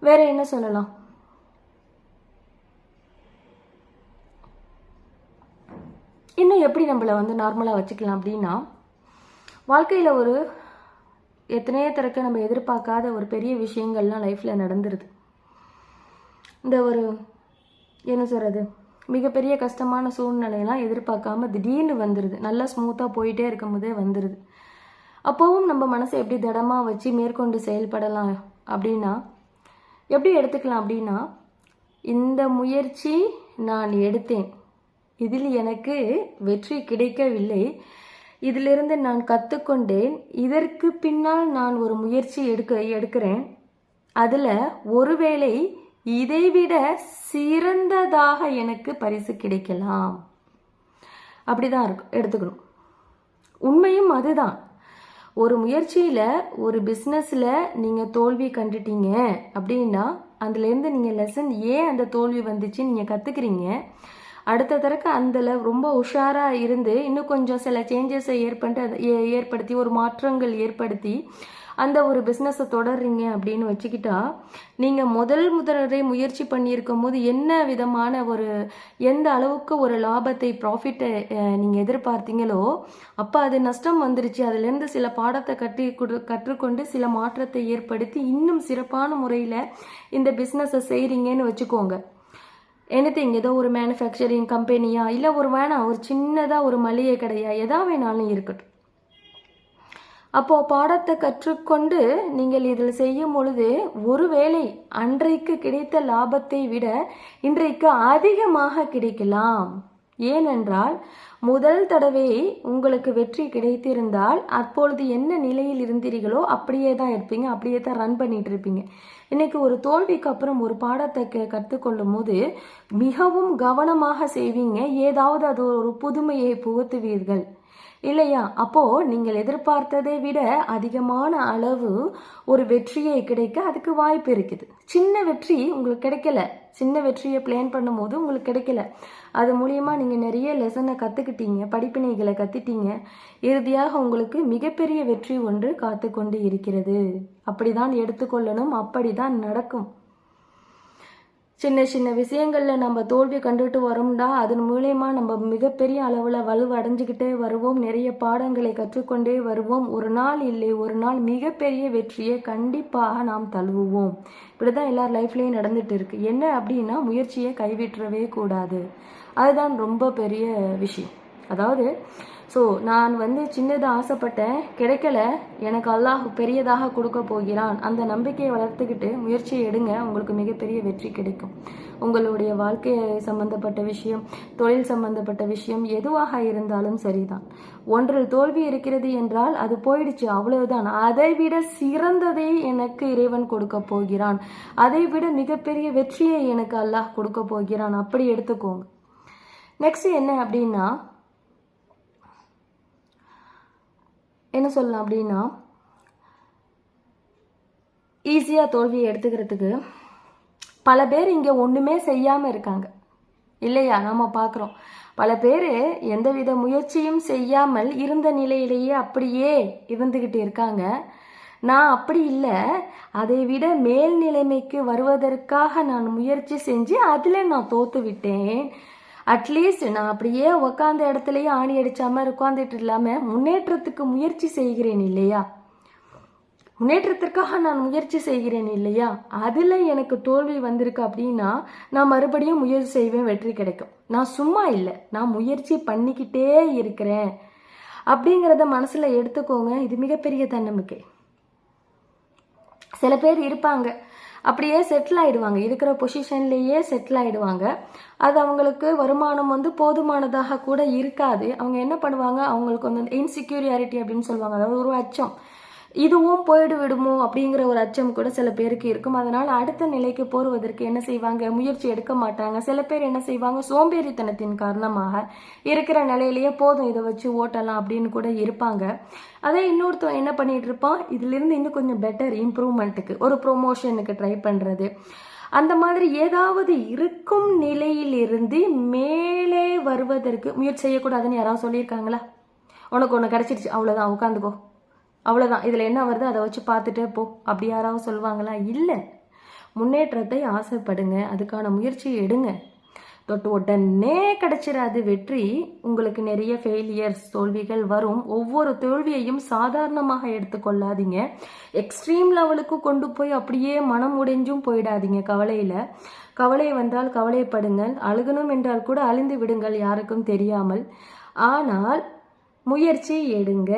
வேற என்ன சொல்லலாம்? இன்னும் எப்படி நம்மளை நார்மலாக வச்சுக்கலாம் அப்படின்னா, வாழ்க்கையில் ஒரு எத்தனையோ தடவை நம்ம எதிர்பார்க்காத ஒரு பெரிய விஷயங்கள்லாம் லைஃப்பில் நடந்துருது. இந்த ஒரு என்ன சொல்கிறது, மிகப்பெரிய கஷ்டமான சூழ்நிலையெல்லாம் எதிர்பார்க்காம திடீர்னு வந்துடுது. நல்லா ஸ்மூத்தாக போயிட்டே இருக்கும் போதே வந்துடுது. அப்போவும் நம்ம மனசை எப்படி திடமாக வச்சு மேற்கொண்டு செயல்படலாம் அப்படின்னா, எப்படி எடுத்துக்கலாம் அப்படின்னா, இந்த முயற்சி நான் எடுத்தேன், இதில் எனக்கு வெற்றி கிடைக்கவில்லை, இதிலிருந்து நான் கற்றுக்கொண்டேன், இதற்கு பின்னால் நான் ஒரு முயற்சி எடுக்கிறேன், அதில் ஒருவேளை இதைவிட சிறந்ததாக எனக்கு பரிசு கிடைக்கலாம். அப்படிதான் இருக்கும் எடுத்துக்கணும். உண்மையும் அதுதான். ஒரு முயற்சியில், ஒரு பிஸ்னஸில் நீங்கள் தோல்வி கண்டுட்டீங்க அப்படின்னா அதுலேருந்து நீங்கள் லெசன் ஏன் அந்த தோல்வி வந்துச்சுன்னு நீங்கள் கற்றுக்குறீங்க. அடுத்த தடக்க அதில் ரொம்ப உஷாராக இருந்து இன்னும் கொஞ்சம் சில சேஞ்சஸை ஏற்படுத்தி ஒரு மாற்றங்கள் ஏற்படுத்தி அந்த ஒரு பிஸ்னஸை தொடர்றீங்க அப்படின்னு வச்சுக்கிட்டா, நீங்கள் முதல்முறை முயற்சி பண்ணியிருக்கும் போது என்ன விதமான எந்த அளவுக்கு ஒரு லாபத்தை ப்ராஃபிட்டை நீங்கள் எதிர்பார்த்தீங்களோ அப்போ அது நஷ்டம் வந்துருச்சு. அதுலேருந்து சில பாடத்தை கற்றுக்கொண்டு சில மாற்றத்தை ஏற்படுத்தி இன்னும் சிறப்பான முறையில் இந்த பிஸ்னஸை செய்கிறீங்கன்னு வச்சுக்கோங்க. எனிதிங், ஏதோ ஒரு மேனுஃபேக்சரிங் கம்பெனியா, இல்லை ஒரு சின்னதாக ஒரு மளிகை கடையா, எதா வேணாலும் இருக்கட்டும். அப்போது பாடத்தை கற்றுக்கொண்டு நீங்கள் இதில் செய்யும் பொழுது ஒருவேளை அன்றைக்கு கிடைத்த லாபத்தை விட இன்றைக்கு அதிகமாக கிடைக்கலாம். ஏனென்றால் முதல் தடவை உங்களுக்கு வெற்றி கிடைத்திருந்தால் அப்பொழுது என்ன நிலையில் இருந்தீர்களோ அப்படியே தான் இருப்பீங்க, அப்படியே தான் ரன் பண்ணிட்டு இருப்பீங்க. இன்னைக்கு ஒரு தோல்விக்கு அப்புறம் ஒரு பாடத்தை கற்றுக்கொள்ளும் போது மிகவும் கவனமாக செய்வீங்க. ஏதாவது அது ஒரு புதுமையை புகுத்துவீர்கள் இல்லையா? அப்போ நீங்கள் எதிர்பார்த்ததை விட அதிகமான அளவு ஒரு வெற்றியை கிடைக்க அதுக்கு வாய்ப்பு இருக்குது. சின்ன வெற்றி உங்களுக்கு கிடைக்கல, சின்ன வெற்றியை பிளான் பண்ணும்போது உங்களுக்கு கிடைக்கல. அது மூலியமா நீங்க நிறைய லெசனை கத்துக்கிட்டீங்க, படிப்பினைகளை கத்துட்டீங்க. இறுதியாக உங்களுக்கு மிகப்பெரிய வெற்றி ஒன்று காத்து கொண்டு இருக்கிறது. அப்படிதான் எடுத்துக்கொள்ளணும், அப்படிதான் நடக்கும். சின்ன சின்ன விஷயங்களில் நம்ம தோல்வி கண்டுட்டு வரோம்டா, அதன் மூலயமா நம்ம மிகப்பெரிய அளவில் வலுவடைஞ்சிக்கிட்டே வருவோம், நிறைய பாடங்களை கற்றுக்கொண்டே வருவோம். ஒரு நாள் இல்லை ஒரு நாள் மிகப்பெரிய வெற்றியை கண்டிப்பாக நாம் தழுவுவோம். இப்படி தான் எல்லார் லைஃப்லேயும் நடந்துட்டு இருக்கு. என்ன அப்படின்னா, முயற்சியை கைவிட்டுறவே கூடாது. அதுதான் ரொம்ப பெரிய விஷயம். அதாவது நான் சின்னதாக ஆசைப்பட்டேன், கிடைக்கல, எனக்கு அல்லாஹ் பெரியதாக கொடுக்க போகிறான். அந்த நம்பிக்கையை வளர்த்துக்கிட்டு முயற்சியை எடுங்க, உங்களுக்கு மிகப்பெரிய வெற்றி கிடைக்கும். உங்களுடைய வாழ்க்கை சம்பந்தப்பட்ட விஷயம், தொழில் சம்பந்தப்பட்ட விஷயம் எதுவாக இருந்தாலும் சரிதான். ஒன்றில் தோல்வி இருக்கிறது என்றால் அது போயிடுச்சு, அவ்வளவுதான். அதை விட சிறந்ததை எனக்கு இறைவன் கொடுக்க போகிறான், அதை விட மிகப்பெரிய வெற்றியை எனக்கு அல்லாஹ் கொடுக்க போகிறான். அப்படி எடுத்துக்கோங்க. நெக்ஸ்ட் என்ன அப்படின்னா, என்ன சொல்லலாம் அப்படின்னா, ஈஸியாக தோல்வியை எடுத்துக்கிறதுக்கு பல பேர் இங்கே ஒன்றுமே செய்யாமல் இருக்காங்க இல்லையா? நம்ம பார்க்குறோம் பல பேர் எந்தவித முயற்சியும் செய்யாமல் இருந்த நிலையிலேயே அப்படியே இருந்துக்கிட்டு இருக்காங்க. நான் அப்படி இல்லை, அதை விட மேல் நிலைமைக்கு வருவதற்காக நான் முயற்சி செஞ்சு அதில் நான் தோத்து விட்டேன். அட்லீஸ்ட் நான் அப்படியே உக்காந்த இடத்துலயே ஆணி அடிச்ச மாதிரி உட்காந்துட்டு இல்லாம முன்னேற்றத்துக்கு முயற்சி செய்கிறேன் இல்லையா? முன்னேற்றத்திற்காக நான் முயற்சி செய்கிறேன் இல்லையா? அதுல எனக்கு தோல்வி வந்திருக்கு அப்படின்னா நான் மறுபடியும் முயற்சி செய்வேன், வெற்றி கிடைக்கும். நான் சும்மா இல்லை, நான் முயற்சி பண்ணிக்கிட்டே இருக்கிறேன் அப்படிங்கிறத மனசுல எடுத்துக்கோங்க. இது மிகப்பெரிய தன்னம்பிக்கை. சில பேர் இருப்பாங்க அப்படியே செட்டில் ஆகிடுவாங்க, இருக்கிற பொசிஷன்லேயே செட்டில் ஆகிடுவாங்க. அது அவங்களுக்கு வருமானம் போதுமானதாக கூட இருக்காது. அவங்க என்ன பண்ணுவாங்க, அவங்களுக்கு இன்செக்யூரியாரிட்டி அப்படின்னு சொல்லுவாங்க, அதாவது ஒரு அச்சம், இதுவும் போயிடு விடுமோ அப்படிங்கிற ஒரு அச்சம் கூட சில பேருக்கு இருக்கும். அதனால் அடுத்த நிலைக்கு போடுவதற்கு என்ன செய்வாங்க, முயற்சி எடுக்க மாட்டாங்க. சில பேர் என்ன செய்வாங்க, சோம்பேறித்தனத்தின் காரணமாக இருக்கிற நிலையிலேயே போதும் இதை வச்சு ஓட்டலாம் அப்படின்னு கூட இருப்பாங்க. அதே இன்னொருத்தன் என்ன பண்ணிட்டு இருப்பான், இதிலிருந்து இன்னும் கொஞ்சம் பெட்டர் இம்ப்ரூவ்மெண்ட்டுக்கு, ஒரு ப்ரொமோஷனுக்கு ட்ரை பண்ணுறது, அந்த மாதிரி ஏதாவது இருக்கும் நிலையிலிருந்து மேலே வருவதற்கு முயற்சி செய்யக்கூடாதுன்னு யாராவது சொல்லியிருக்காங்களா? உனக்கு ஒன்று கிடைச்சிருச்சு அவ்வளோதான், உட்காந்துக்கோ, அவ்வளோதான், இதில் என்ன வருது அதை வச்சு பார்த்துட்டே போ, அப்படி யாராவது சொல்லுவாங்களா? இல்லை. முன்னேற்றத்தை ஆசைப்படுங்க, அதுக்கான முயற்சியை எடுங்க. தொட்டு உடனே கிடைச்சிடாது வெற்றி. உங்களுக்கு நிறைய ஃபெயிலியர்ஸ், தோல்விகள் வரும். ஒவ்வொரு தோல்வியையும் சாதாரணமாக எடுத்துக்கொள்ளாதீங்க. எக்ஸ்ட்ரீம் லெவலுக்கு கொண்டு போய் அப்படியே மனம் உடைஞ்சும் போயிடாதீங்க. கவலை வந்தால் கவலைப்படுங்கள், அழுகணும் என்றால் கூட அழிந்து விடுங்கள் யாருக்கும் தெரியாமல். ஆனால் முயற்சி எடுங்க.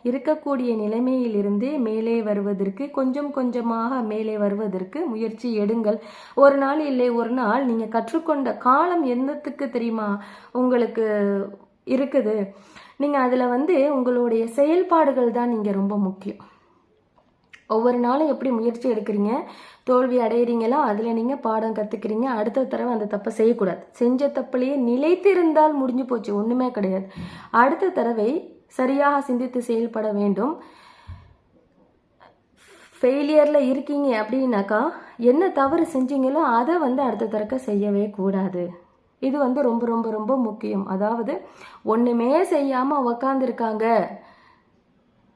இருக்கக்கூடிய நிலைமையிலிருந்து மேலே வருவதற்கு, கொஞ்சம் கொஞ்சமாக மேலே வருவதற்கு முயற்சி எடுங்கள். ஒரு நாள் இல்லை ஒரு நாள் நீங்கள் கற்றுக்கொண்ட காலம் என்னத்துக்கு தெரியுமா உங்களுக்கு இருக்குது? நீங்கள் அதில் உங்களுடைய செயல்பாடுகள் தான் இங்கே ரொம்ப முக்கியம். ஒவ்வொரு நாளும் எப்படி முயற்சி எடுக்கிறீங்க, தோல்வி அடையிறீங்களோ அதில் நீங்கள் பாடம் கற்றுக்கிறீங்க. அடுத்த தடவை அந்த தப்பை செய்யக்கூடாது. செஞ்ச தப்புலேயே நிலைத்திருந்தால் முடிஞ்சு போச்சு, ஒன்றுமே கிடையாது. அடுத்த தடவை சரியாக சிந்தித்து செயல்பட வேண்டும். ஃபெயிலியரில் இருக்கீங்க அப்படின்னாக்கா என்ன தவறு செஞ்சீங்களோ அதை அடுத்த தடவை செய்யவே கூடாது. இது வந்து ரொம்ப ரொம்ப ரொம்ப முக்கியம். அதாவது ஒண்ணுமே செய்யாம உக்காந்துருக்காங்க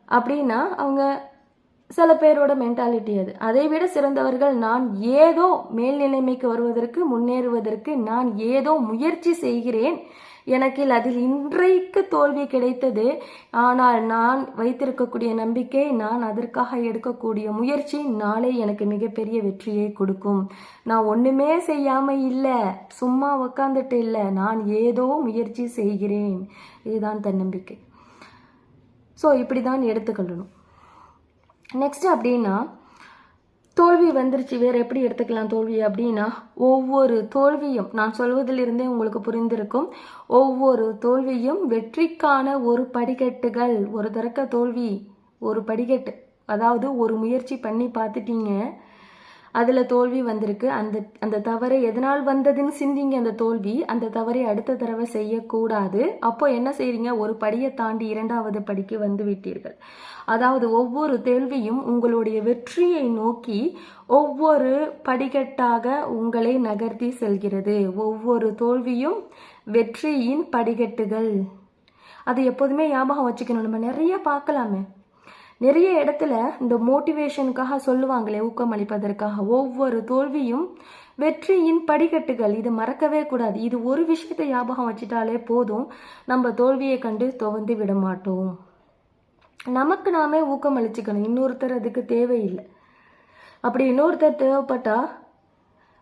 அப்படின்னா அவங்க சில பேரோட மென்டாலிட்டி அது. அதை விட சிறந்தவர்கள் நான் ஏதோ மேல்நிலைமைக்கு வருவதற்கு முன்னேறுவதற்கு நான் ஏதோ முயற்சி செய்கிறேன், எனக்கு அதில் இன்றைக்கு தோல்வி கிடைத்தது, ஆனால் நான் வைத்திருக்கக்கூடிய நம்பிக்கை, நான் அதற்காக எடுக்கக்கூடிய முயற்சி நாளை எனக்கு மிகப்பெரிய வெற்றியை கொடுக்கும். நான் ஒண்ணுமே செய்யாம இல்லை, சும்மா உக்காந்துட்டு இல்லை, நான் ஏதோ முயற்சி செய்கிறேன். இதுதான் தன்னம்பிக்கை. ஸோ இப்படி தான் எடுத்துக்கொள்ளணும். நெக்ஸ்ட் அப்படின்னா தோல்வி வந்துருச்சு, வேற எப்படி எடுத்துக்கலாம் தோல்வி அப்படின்னா, ஒவ்வொரு தோல்வியும் நான் சொல்வதிலிருந்தே உங்களுக்கு புரிந்திருக்கும், ஒவ்வொரு தோல்வியும் வெற்றிக்கான ஒரு படிக்கட்டுகள். ஒரு தடக்க தோல்வி ஒரு படிக்கட்டு. அதாவது ஒரு முயற்சி பண்ணி பார்த்துட்டீங்க, அதில் தோல்வி வந்திருக்கு, அந்த தவறை எதனால் வந்ததுன்னு சிந்திங்க. அந்த தோல்வி, அந்த தவறை அடுத்த தடவை செய்யக்கூடாது. அப்போ என்ன செய்றீங்க, ஒரு படியை தாண்டி இரண்டாவது படிக்கு வந்து விட்டீர்கள். அதாவது ஒவ்வொரு தோல்வியும் உங்களுடைய வெற்றியை நோக்கி ஒவ்வொரு படிக்கட்டாக உங்களை நகர்த்தி செல்கிறது. ஒவ்வொரு தோல்வியும் வெற்றியின் படிக்கட்டுகள். அது எப்போதுமே ஞாபகம் வச்சுக்கணும். நம்ம நிறைய பார்க்கலாமே, நிறைய இடத்துல இந்த மோட்டிவேஷனுக்காக சொல்லுவாங்களே, ஊக்கமளிப்பதற்காக, ஒவ்வொரு தோல்வியும் வெற்றியின் படிக்கட்டுகள். இது மறக்கவே கூடாது. இது ஒரு விஷயத்தை ஞாபகம் வச்சுட்டாலே போதும், நம்ம தோல்வியை கண்டு துவந்து விட மாட்டோம். நமக்கு நாமே ஊக்கமளிச்சுக்கணும், இன்னொருத்தர் அதுக்கு தேவையில்லை. அப்படி இன்னொருத்தர் தேவைப்பட்டா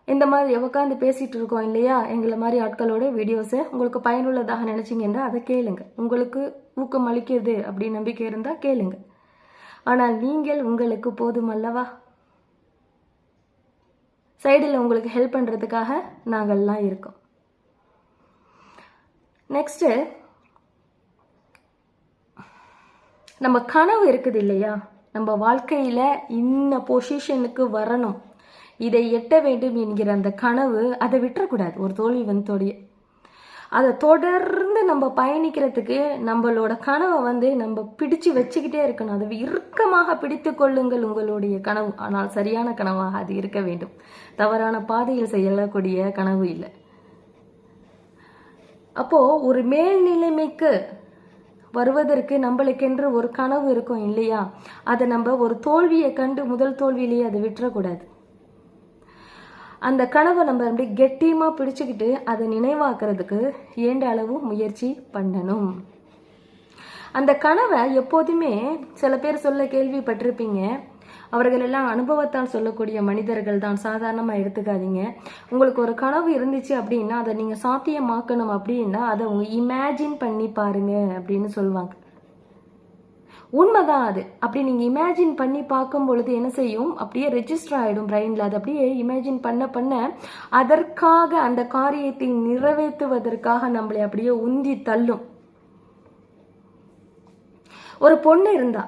இந்த மாதிரி உட்காந்து பேசிட்டு இருக்கோம் இல்லையா, எங்களை மாதிரி ஆட்களோட வீடியோஸை உங்களுக்கு பயனுள்ளதாக நினைச்சிங்கன்னா அதை கேளுங்க. உங்களுக்கு ஊக்கம் அளிக்கிறது அப்படி நம்பிக்கை இருந்தால் கேளுங்க. ஆனால் நீங்கள் உங்களுக்கு போதும் அல்லவா? சைடில் உங்களுக்கு ஹெல்ப் பண்ணுறதுக்காக நாங்கள்லாம் இருக்கோம். நெக்ஸ்ட்டு நம்ம கனவு இருக்குது இல்லையா, நம்ம வாழ்க்கையில் இந்த பொசிஷனுக்கு வரணும், இதை எட்ட வேண்டும் என்கிற அந்த கனவு, அதை விட்டுறக்கூடாது. ஒரு தோல்வி வந்தோடைய அதை தொடர்ந்து நம்ம பயணிக்கிறதுக்கு நம்மளோட கனவை வந்து நம்ம பிடிச்சு வச்சுக்கிட்டே இருக்கணும். அதை இறுக்கமாக பிடித்து கொள்ளுங்கள் உங்களுடைய கனவு. ஆனால் சரியான கனவாக அது இருக்க வேண்டும், தவறான பாதையில் செய்யக்கூடிய கனவு இல்லை. அப்போ ஒரு மேல்நிலைமைக்கு வருவதற்கு நம்மளுக்கென்று ஒரு கனவு இருக்கும் இல்லையா, அதை நம்ம ஒரு தோல்வியை கண்டு முதல் தோல்வியிலேயே அதை விட்டுறக்கூடாது. அந்த கனவை நம்ம அப்படி கெட்டியமாக பிடிச்சிக்கிட்டு அதை நினைவாக்குறதுக்கு ஏண்ட அளவு முயற்சி பண்ணணும். அந்த கனவை எப்போதுமே சில பேர் சொல்ல கேள்விப்பட்டிருப்பீங்க, அவர்கள் எல்லாம் அனுபவத்தால் சொல்லக்கூடிய மனிதர்கள் தான், சாதாரணமாக எடுத்துக்காதீங்க. உங்களுக்கு ஒரு கனவு இருந்துச்சு அப்படின்னா அதை நீங்கள் சாத்தியமாக்கணும் அப்படின்னா அதை உங்க இமேஜின் பண்ணி பாருங்க அப்படின்னு சொல்லுவாங்க. உண்மைதான் அது. அப்படி நீங்கள் இமேஜின் பண்ணி பார்க்கும் பொழுது என்ன செய்யும், அப்படியே ரெஜிஸ்டர் ஆகிடும் பிரெயினில். அது அப்படியே இமேஜின் பண்ண பண்ண அதற்காக அந்த காரியத்தை நிறைவேற்றுவதற்காக நம்மளை அப்படியே உந்தி தள்ளும். ஒரு பொண்ணு இருந்தா,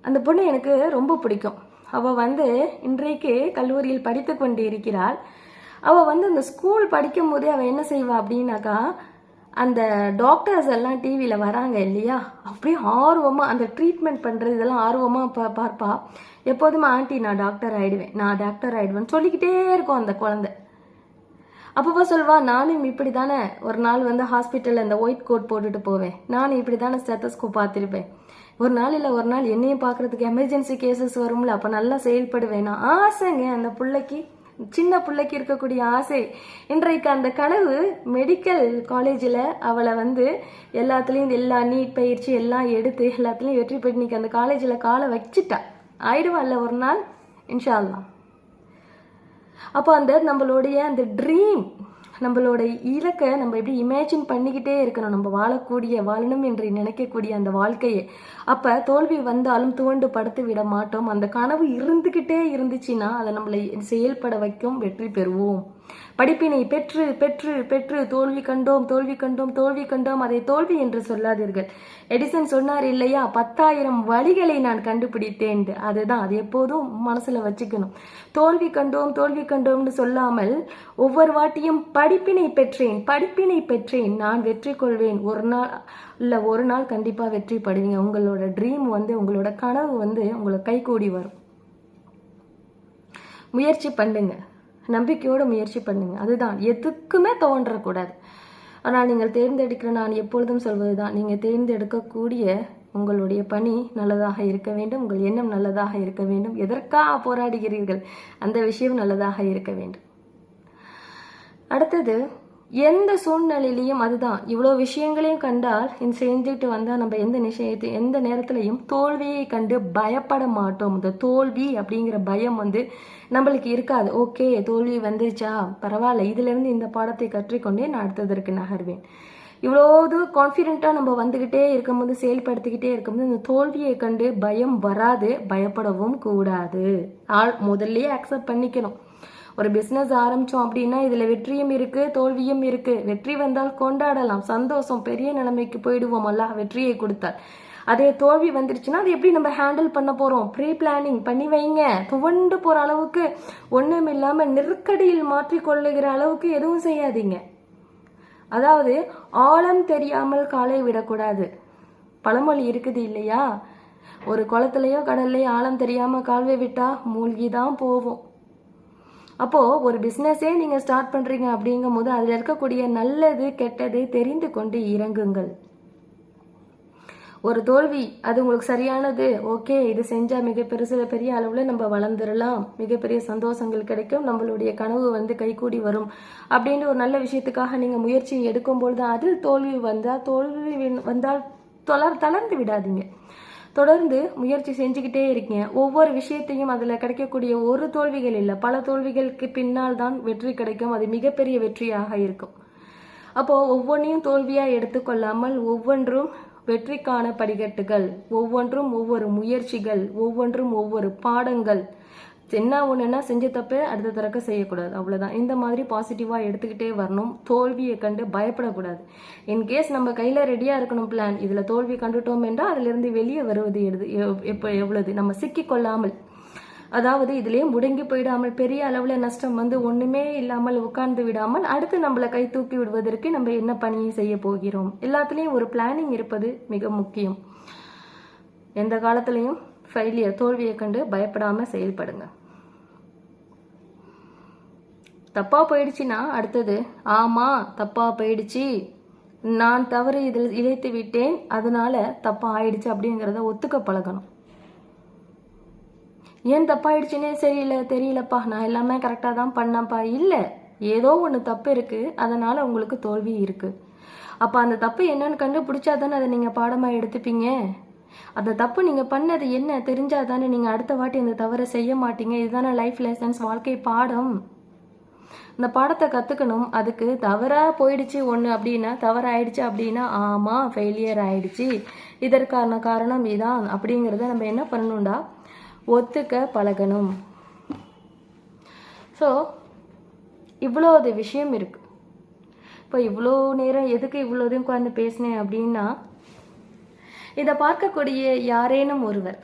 அந்த பொண்ணு எனக்கு ரொம்ப பிடிக்கும். அவள் வந்து இன்றைக்கு கல்லூரியில் படித்து கொண்டு இருக்கிறாள். அவள் வந்து அந்த ஸ்கூல் படிக்கும் போதே அவள் என்ன செய்வா அப்படின்னாக்கா, அந்த டாக்டர்ஸ் எல்லாம் டிவியில் வராங்க இல்லையா, அப்படியே ஆர்வமாக அந்த ட்ரீட்மெண்ட் பண்ணுறது இதெல்லாம் ஆர்வமாக பார்ப்பா. எப்போதுமே ஆண்டி நான் டாக்டர் ஆகிடுவேன், நான் டாக்டர் ஆகிடுவேன்னு சொல்லிக்கிட்டே இருக்கும் அந்த குழந்தை. அப்பப்போ சொல்வா, நானும் இப்படி தானே ஒரு நாள் வந்து ஹாஸ்பிட்டலில் இந்த ஒயிட் கோட் போட்டுட்டு போவேன், நானும் இப்படி தானே ஸ்டெத்தஸ்கோப் பார்த்துருப்பேன், ஒரு நாள் இல்லை ஒரு நாள் என்னையும் பார்க்குறதுக்கு எமர்ஜென்சி கேசஸ் வரும்ல, அப்போ நல்லா செயல்படுவேன். நான் ஆசைங்க, அந்த பிள்ளைக்கு, சின்ன பிள்ளைக்கு இருக்கக்கூடிய ஆசை. இன்றைக்கு அந்த கனவு மெடிக்கல் காலேஜில் அவளை வந்து எல்லாத்துலேயும் எல்லா நீட் பயிற்சி எல்லாம் எடுத்து எல்லாத்துலேயும் வெற்றி பெற்று இன்னைக்கு அந்த காலேஜில் காலை வச்சுட்டா. ஆயிடுவாள்ல ஒரு நாள் இன்ஷா அல்லாஹ். அப்போ அந்த நம்மளுடைய அந்த ட்ரீம், நம்மளோட இலக்கை நம்ம எப்படி இமேஜின் பண்ணிக்கிட்டே இருக்கணும், நம்ம வாழணும் என்று நினைக்கக்கூடிய அந்த வாழ்க்கையை. அப்போ தோல்வி வந்தாலும் துவண்டு படுத்து விட மாட்டோம். அந்த கனவு இருந்துக்கிட்டே இருந்துச்சுன்னா அதை நம்மளை செயல்பட வைக்கும், வெற்றி பெறுவோம். படிப்பினை பெற்று பெற்று பெற்று தோல்வி கண்டோம் தோல்வி கண்டோம் தோல்வி கண்டோம், அதை தோல்வி என்று சொல்லாதீர்கள். எடிசன் சொன்னார் இல்லையா, 10,000 வழிகளை நான் கண்டுபிடித்தேன். அதுதான், அது எப்போதும் மனசுல வச்சுக்கணும். தோல்வி கண்டோம்னு சொல்லாமல் ஒவ்வொரு வாட்டியும் படிப்பினை பெற்றேன், நான் வெற்றி கொள்வேன், ஒரு நாள் கண்டிப்பா வெற்றி படுவீங்க. உங்களோட ட்ரீம் வந்து, உங்களோட கனவு வந்து உங்களுக்கு கைகூடி வரும். முயற்சி பண்ணுங்க. நம்பிக்கையோடு முயற்சி பண்ணுங்க. அதுதான், எதுக்குமே தோன்றக்கூடாது. ஆனால் நீங்கள் தேர்ந்தெடுக்கிற, நான் எப்பொழுதும் சொல்வது தான், நீங்கள் தேர்ந்தெடுக்கக்கூடிய உங்களுடைய பணி நல்லதாக இருக்க வேண்டும், உங்கள் எண்ணம் நல்லதாக இருக்க வேண்டும், எதற்காக போராடுகிறீர்கள் அந்த விஷயம் நல்லதாக இருக்க வேண்டும். அடுத்தது, எந்த சூழ்நிலையிலையும் அதுதான், இவ்வளோ விஷயங்களையும் கண்டால் செஞ்சுட்டு வந்தால் நம்ம எந்த நேரத்திலையும் தோல்வியை கண்டு பயப்பட மாட்டோம். இந்த தோல்வி அப்படிங்கிற பயம் நம்மளுக்கு இருக்காது. ஓகே, தோல்வி வந்துருச்சா, பரவாயில்ல, இதிலிருந்து இந்த பாடத்தை கற்றுக்கொண்டே நான் அடுத்ததற்கு நகர்வேன். இவ்வளோது கான்ஃபிடென்ட்டாக நம்ம வந்துக்கிட்டே இருக்கும்போது, செயல்படுத்திக்கிட்டே இருக்கும்போது இந்த தோல்வியை கண்டு பயம் வராது, பயப்படவும் கூடாது. முதல்ல அக்செப்ட் பண்ணிக்கணும். ஒரு பிஸ்னஸ் ஆரம்பித்தோம் அப்படின்னா இதில் வெற்றியும் இருக்குது, தோல்வியும் இருக்குது. வெற்றி வந்தால் கொண்டாடலாம், சந்தோஷம், பெரிய நிலைமைக்கு போயிடுவோம் அல்லாஹ் வெற்றியை கொடுத்தால். அதே தோல்வி வந்துருச்சுன்னா அது எப்படி நம்ம ஹேண்டில் பண்ண போகிறோம், ப்ரீ பிளானிங் பண்ணி வைங்க. துவண்டு போகிற அளவுக்கு, ஒன்றும் இல்லாமல் நெருக்கடியில் மாற்றிக்கொள்ளுகிற அளவுக்கு எதுவும் செய்யாதீங்க. அதாவது ஆழம் தெரியாமல் காலை விடக்கூடாது. பழமொழி இருக்குது இல்லையா, ஒரு குளத்துலையோ கடல்லையோ ஆழம் தெரியாமல் கால்வை விட்டால் மூழ்கி தான் போவோம். அப்போது ஒரு பிஸ்னஸே நீங்கள் ஸ்டார்ட் பண்ணுறீங்க அப்படிங்கும் போது அதில் இருக்கக்கூடிய நல்லது கெட்டது தெரிந்து கொண்டு இறங்குங்கள். ஒரு தோல்வி அது உங்களுக்கு சரியானது, ஓகே, இது செஞ்சால் பெரிய அளவில் நம்ம வளர்ந்துடலாம், மிகப்பெரிய சந்தோஷங்கள் கிடைக்கும், நம்மளுடைய கனவு கைகூடி வரும் அப்படின்னு ஒரு நல்ல விஷயத்துக்காக நீங்கள் முயற்சி எடுக்கும்போது தான் அதில் தோல்வி வந்தால் தளர்ந்து விடாதீங்க. தொடர்ந்து முயற்சி செஞ்சுக்கிட்டே இருக்கீங்க. ஒவ்வொரு விஷயத்தையும் அதில் கிடைக்கக்கூடிய ஒரு தோல்விகள் இல்லை, பல தோல்விகளுக்கு பின்னால் தான் வெற்றி கிடைக்கும். அது மிகப்பெரிய வெற்றியாக இருக்கும். அப்போது ஒவ்வொன்றையும் தோல்வியாக எடுத்துக்கொள்ளாமல் ஒவ்வொன்றும் வெற்றிக்கான படிக்கட்டுகள், ஒவ்வொன்றும் ஒவ்வொரு முயற்சிகள், ஒவ்வொன்றும் ஒவ்வொரு பாடங்கள். என்ன ஒன்றுன்னா செஞ்ச தப்பே அடுத்த தடவை செய்யக்கூடாது, அவ்வளோதான். இந்த மாதிரி பாசிட்டிவாக எடுத்துக்கிட்டே வரணும். தோல்வியை கண்டு பயப்படக்கூடாது. இன்கேஸ் நம்ம கையில் ரெடியாக இருக்கணும் பிளான். இதில் தோல்வி கண்டுட்டோம் என்றால் அதிலிருந்து வெளியே வருவது எவ்வளவு நம்ம சிக்கிக்கொள்ளாமல், அதாவது இதுலேயே முடங்கி போயிடாமல், பெரிய அளவில் நஷ்டம் ஒன்றுமே இல்லாமல் உட்கார்ந்து விடாமல் அடுத்து நம்மளை கை தூக்கி விடுவதற்கு நம்ம என்ன பணியை செய்ய போகிறோம். எல்லாத்துலேயும் ஒரு பிளானிங் இருப்பது மிக முக்கியம். எந்த காலத்துலேயும் தோல்வியை கண்டு பயப்படாமல் செயல்படுங்க. தப்பா போயிடுச்சுன்னா அடுத்தது, ஆமா தப்பா போயிடுச்சு, நான் தவறு இதில் இழைத்து விட்டேன், அதனால தப்பா ஆயிடுச்சு அப்படிங்கிறத ஒத்துக்க பழகணும். ஏன் தப்பாயிடுச்சுன்னே தெரியலப்பா, நான் எல்லாமே கரெக்டாக தான் பண்ணப்பா, இல்லை, ஏதோ ஒன்று தப்பு இருக்குது, அதனால் உங்களுக்கு தோல்வி இருக்குது. அப்போ அந்த தப்பு என்னன்னு கண்டுபிடிச்சா தானே அதை நீங்கள் பாடமாக எடுத்துப்பீங்க. அந்த தப்பு நீங்கள் பண்ணது என்ன தெரிஞ்சால் தானே நீங்கள் அடுத்த வாட்டி அந்த தவறை செய்ய மாட்டீங்க. இதுதானே லைஃப் லெசன்ஸ், வாழ்க்கை பாடம். இந்த பாடத்தை கற்றுக்கணும். அதுக்கு தவறாக போயிடுச்சு ஒன்று அப்படின்னா, தவறாயிடுச்சு அப்படின்னா, ஆமாம் ஃபெயிலியர் ஆயிடுச்சு, இதற்கான காரணம் இதான் அப்படிங்கிறத நம்ம என்ன பண்ணணும்டா ஒத்துக்க பழகணும். ஸோ இவ்வளோது விஷயம் இருக்குது. இப்போ இவ்வளோ நேரம் எதுக்கு இவ்வளோதையும் உட்காந்து பேசினேன் அப்படின்னா, இதை பார்க்கக்கூடிய யாரேனும் ஒருவர்,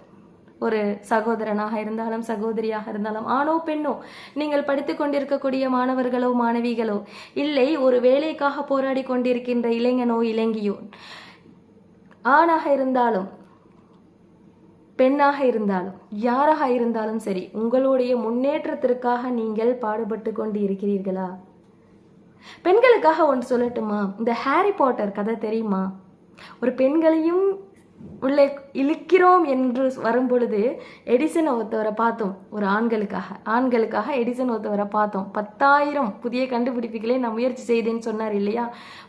ஒரு சகோதரனாக இருந்தாலும் சகோதரியாக இருந்தாலும், ஆணோ பெண்ணோ, நீங்கள் படித்து கொண்டிருக்கக்கூடிய மாணவர்களோ மாணவிகளோ, இல்லை ஒரு வேலைக்காக போராடி கொண்டிருக்கின்ற இளைஞனோ இளைஞியோ, ஆணாக இருந்தாலும் பெண்ணாக இருந்தாலும் யாராக இருந்தாலும் சரி, உங்களுடைய முன்னேற்றத்திற்காக நீங்கள் பாடுபட்டு கொண்டு இருக்கிறீர்களா? பெண்களுக்காக ஒன்று சொல்லட்டுமா? இந்த ஹாரி பாட்டர் கதை தெரியுமா? ஒரு பெண்களையும் உள்ளே இழுக்கிறோம் என்று வரும் பொழுது எடிசன் ஒருத்தவரை பார்த்தோம். ஒரு ஆண்களுக்காக எடிசன் ஒருத்தவரை பார்த்தோம். 10,000 புதிய கண்டுபிடிப்புகளே நான் முயற்சி செய்தேன்னு சொன்னார் இல்லையா?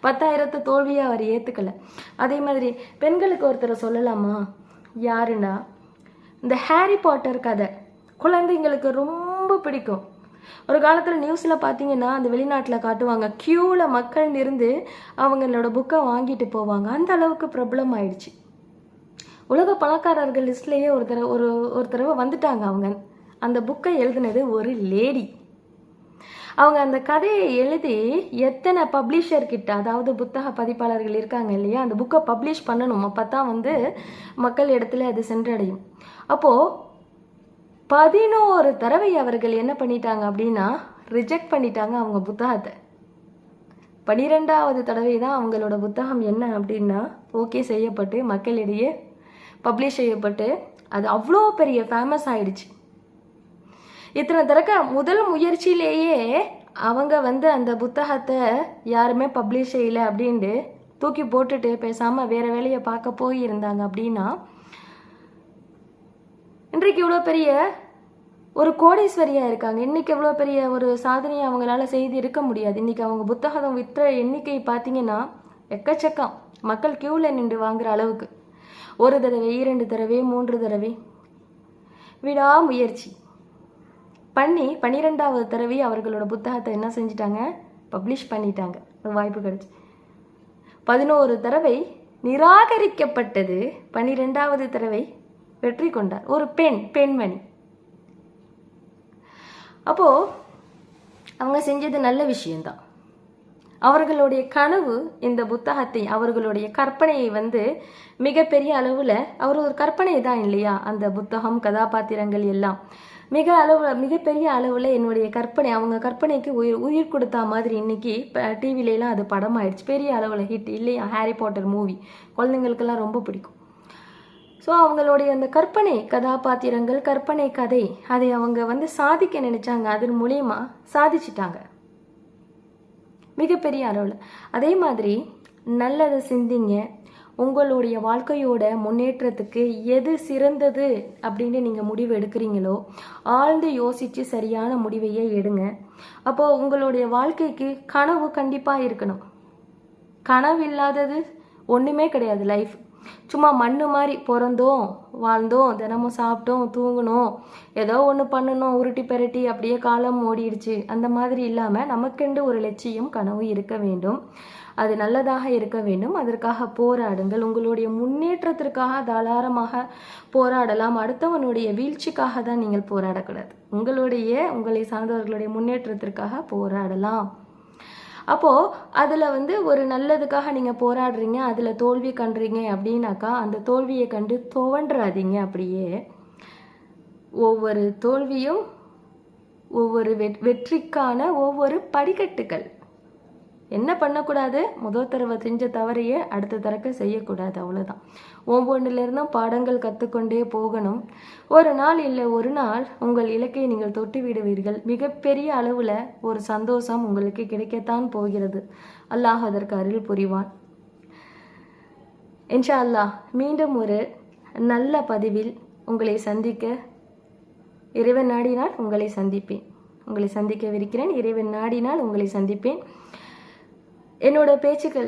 10,000 தோல்வியை அவர் ஏற்றுக்கலை. அதே மாதிரி பெண்களுக்கு ஒருத்தரை சொல்லலாமா? யாருன்னா, இந்த ஹாரி பாட்டர் கதை குழந்தைங்களுக்கு ரொம்ப பிடிக்கும். ஒரு காலத்தில் நியூஸில் பார்த்தீங்கன்னா அந்த வெளிநாட்டில் காட்டுவாங்க, க்யூவில் மக்கள் இருந்து அவங்களோட புக்கை வாங்கிட்டு போவாங்க. அந்த அளவுக்கு ப்ராப்ளம் ஆயிடுச்சு. உலக பணக்காரர்கள் லிஸ்ட்லேயே ஒரு தடவை வந்துட்டாங்க. அவங்க அந்த புக்கை எழுதினது ஒரு லேடி. அவங்க அந்த கதையை எழுதி எத்தனை பப்ளிஷர்கிட்ட, அதாவது புத்தக பதிப்பாளர்கள் இருக்காங்க இல்லையா, அந்த புக்கை பப்ளிஷ் பண்ணணும். அப்போ தான் மக்கள் இடத்துல அது சென்றடையும். அப்போது 11 தடவை அவர்கள் என்ன பண்ணிட்டாங்க அப்படின்னா ரிஜெக்ட் பண்ணிட்டாங்க அவங்க புத்தகத்தை. 12வது தடவை தான் அவங்களோட புத்தகம் என்ன அப்படின்னா ஓகே செய்யப்பட்டு மக்களிடையே பப்ளிஷ் செய்யப்பட்டு அது அவ்வளோ பெரிய ஃபேமஸ் ஆயிடுச்சு. இத்தனை தடவை முதல் முயற்சியிலேயே அவங்க வந்து அந்த புத்தகத்தை யாருமே பப்ளிஷ் செய்யலை அப்படின்ட்டு தூக்கி போட்டுட்டு பேசாமல் வேறு வேலையை பார்க்க போயிருந்தாங்க அப்படின்னா இன்றைக்கு இவ்வளோ பெரிய ஒரு கோடீஸ்வரியாக இருக்காங்க. இன்றைக்கி எவ்வளோ பெரிய ஒரு சாதனையை அவங்களால செய்து இருக்க முடியாது. இன்றைக்கி அவங்க புத்தகம் விற்ற எண்ணிக்கை பார்த்தீங்கன்னா எக்கச்சக்கம், மக்கள் க்யூவில் நின்று வாங்குகிற அளவுக்கு. ஒரு தடவை, 2 தடவை, 3 தடவை விடாமுயற்சி பண்ணி 12வது தடவை அவர்களோட புத்தகத்தை என்ன செஞ்சிட்டாங்க, பப்ளிஷ் பண்ணிட்டாங்க. ஒரு வாய்ப்பு கிடைச்சி 11 தடவை நிராகரிக்கப்பட்டது, 12வது தடவை வெற்றி கொண்டார். ஒரு பெண்மணி. அப்போது அவங்க செஞ்சது நல்ல விஷயந்தான். அவர்களுடைய கனவு இந்த புத்தகத்தை, அவர்களுடைய கற்பனையை வந்து மிகப்பெரிய அளவில், அவர் ஒரு கற்பனை தான் இல்லையா, அந்த புத்தகம், கதாபாத்திரங்கள் எல்லாம் மிகப்பெரிய அளவில் என்னுடைய கற்பனை, அவங்க கற்பனைக்கு உயிர் கொடுத்தா மாதிரி இன்னைக்கு டிவிலெலாம் அது படமாயிடுச்சு. பெரிய அளவில் ஹிட் இல்லையா, ஹாரி பாட்டர் மூவி குழந்தைங்களுக்கெல்லாம் ரொம்ப பிடிக்கும். ஸோ அவங்களுடைய அந்த கற்பனை கதாபாத்திரங்கள், கற்பனை கதை, அதை அவங்க வந்து சாதிக்க நினைச்சாங்க. அதன் மூலியமா சாதிச்சிட்டாங்க மிகப்பெரிய அளவில். அதே மாதிரி நல்லதை சிந்திங்க. உங்களுடைய வாழ்க்கையோட முன்னேற்றத்துக்கு எது சிறந்தது அப்படின்னு நீங்கள் முடிவு எடுக்கிறீங்களோ ஆழ்ந்து யோசித்து சரியான முடிவையே எடுங்க. அப்போது உங்களுடைய வாழ்க்கைக்கு கனவு கண்டிப்பாக இருக்கணும். கனவு இல்லாதது ஒன்றுமே கிடையாது. லைஃப் சும்மா மண்ணு மாதிரி பிறந்தோம், வாழ்ந்தோம், தினமும் சாப்பிட்டோம், தூங்கணும், ஏதோ ஒன்று பண்ணணும், உருட்டி பெரட்டி அப்படியே காலம் ஓடிடுச்சு, அந்த மாதிரி இல்லாமல் நமக்கென்று ஒரு லட்சியம், கனவு இருக்க வேண்டும். அது நல்லதாக இருக்க வேண்டும். அதற்காக போராடுங்கள். உங்களுடைய முன்னேற்றத்திற்காக தாராளமாக போராடலாம். அடுத்தவனுடைய வீழ்ச்சிக்காக தான் நீங்கள் போராடக்கூடாது. உங்களை சார்ந்தவர்களுடைய முன்னேற்றத்திற்காக போராடலாம். அப்போது அதில் வந்து ஒரு நல்லதுக்காக நீங்கள் போராடுறீங்க, அதில் தோல்வி கண்டுறீங்க அப்படின்னாக்கா அந்த தோல்வியை கண்டு துவண்டுறாதீங்க. அப்படியே ஒவ்வொரு தோல்வியும் ஒவ்வொரு வெற்றிக்கான ஒவ்வொரு படிக்கட்டுகள். என்ன பண்ணக்கூடாது, முதல் தடவை செஞ்ச தவறையே அடுத்த தடவை செய்யக்கூடாது, அவ்வளோதான். ஒவ்வொன்றிலிருந்தும் பாடங்கள் கற்றுக்கொண்டே போகணும். ஒரு நாள் இல்லை ஒரு நாள் உங்கள் இலக்கை நீங்கள் தொட்டு விடுவீர்கள். மிகப்பெரிய அளவில் ஒரு சந்தோஷம் உங்களுக்கு கிடைக்கத்தான் போகிறது. அல்லாஹ் அதற்கு அருள் புரிவான். இன்ஷா அல்லாஹ் மீண்டும் ஒரு நல்ல பதிவில் உங்களை சந்திக்க இறைவன் நாடினால் உங்களை சந்திக்கவிருக்கிறேன். இறைவன் நாடினால் உங்களை சந்திப்பேன். என்னோட பேச்சுக்கள்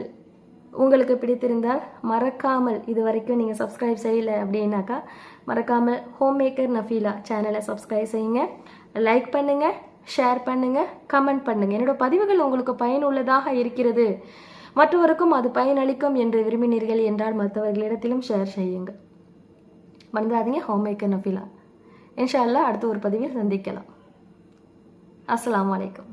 உங்களுக்கு பிடித்திருந்தால் மறக்காமல், இது வரைக்கும் நீங்கள் சப்ஸ்கிரைப் செய்யலை அப்படின்னாக்கா மறக்காமல் ஹோம் மேக்கர் நஃபீலா சேனலை சப்ஸ்கிரைப் செய்யுங்க. லைக் பண்ணுங்கள், ஷேர் பண்ணுங்கள், கமெண்ட் பண்ணுங்கள். என்னோட பதிவுகள் உங்களுக்கு பயனுள்ளதாக இருக்கிறது, மற்றவருக்கும் அது பயனளிக்கும் என்று விரும்பினீர்கள் என்றால் மற்றவர்களிடத்திலும் ஷேர் செய்யுங்கள். மறந்துடாதீங்க, ஹோம் மேக்கர் நஃபீலா. இன்ஷா அல்லாஹ் அடுத்த ஒரு பதிவில் சந்திக்கலாம். அஸ்ஸலாமு அலைக்கும்.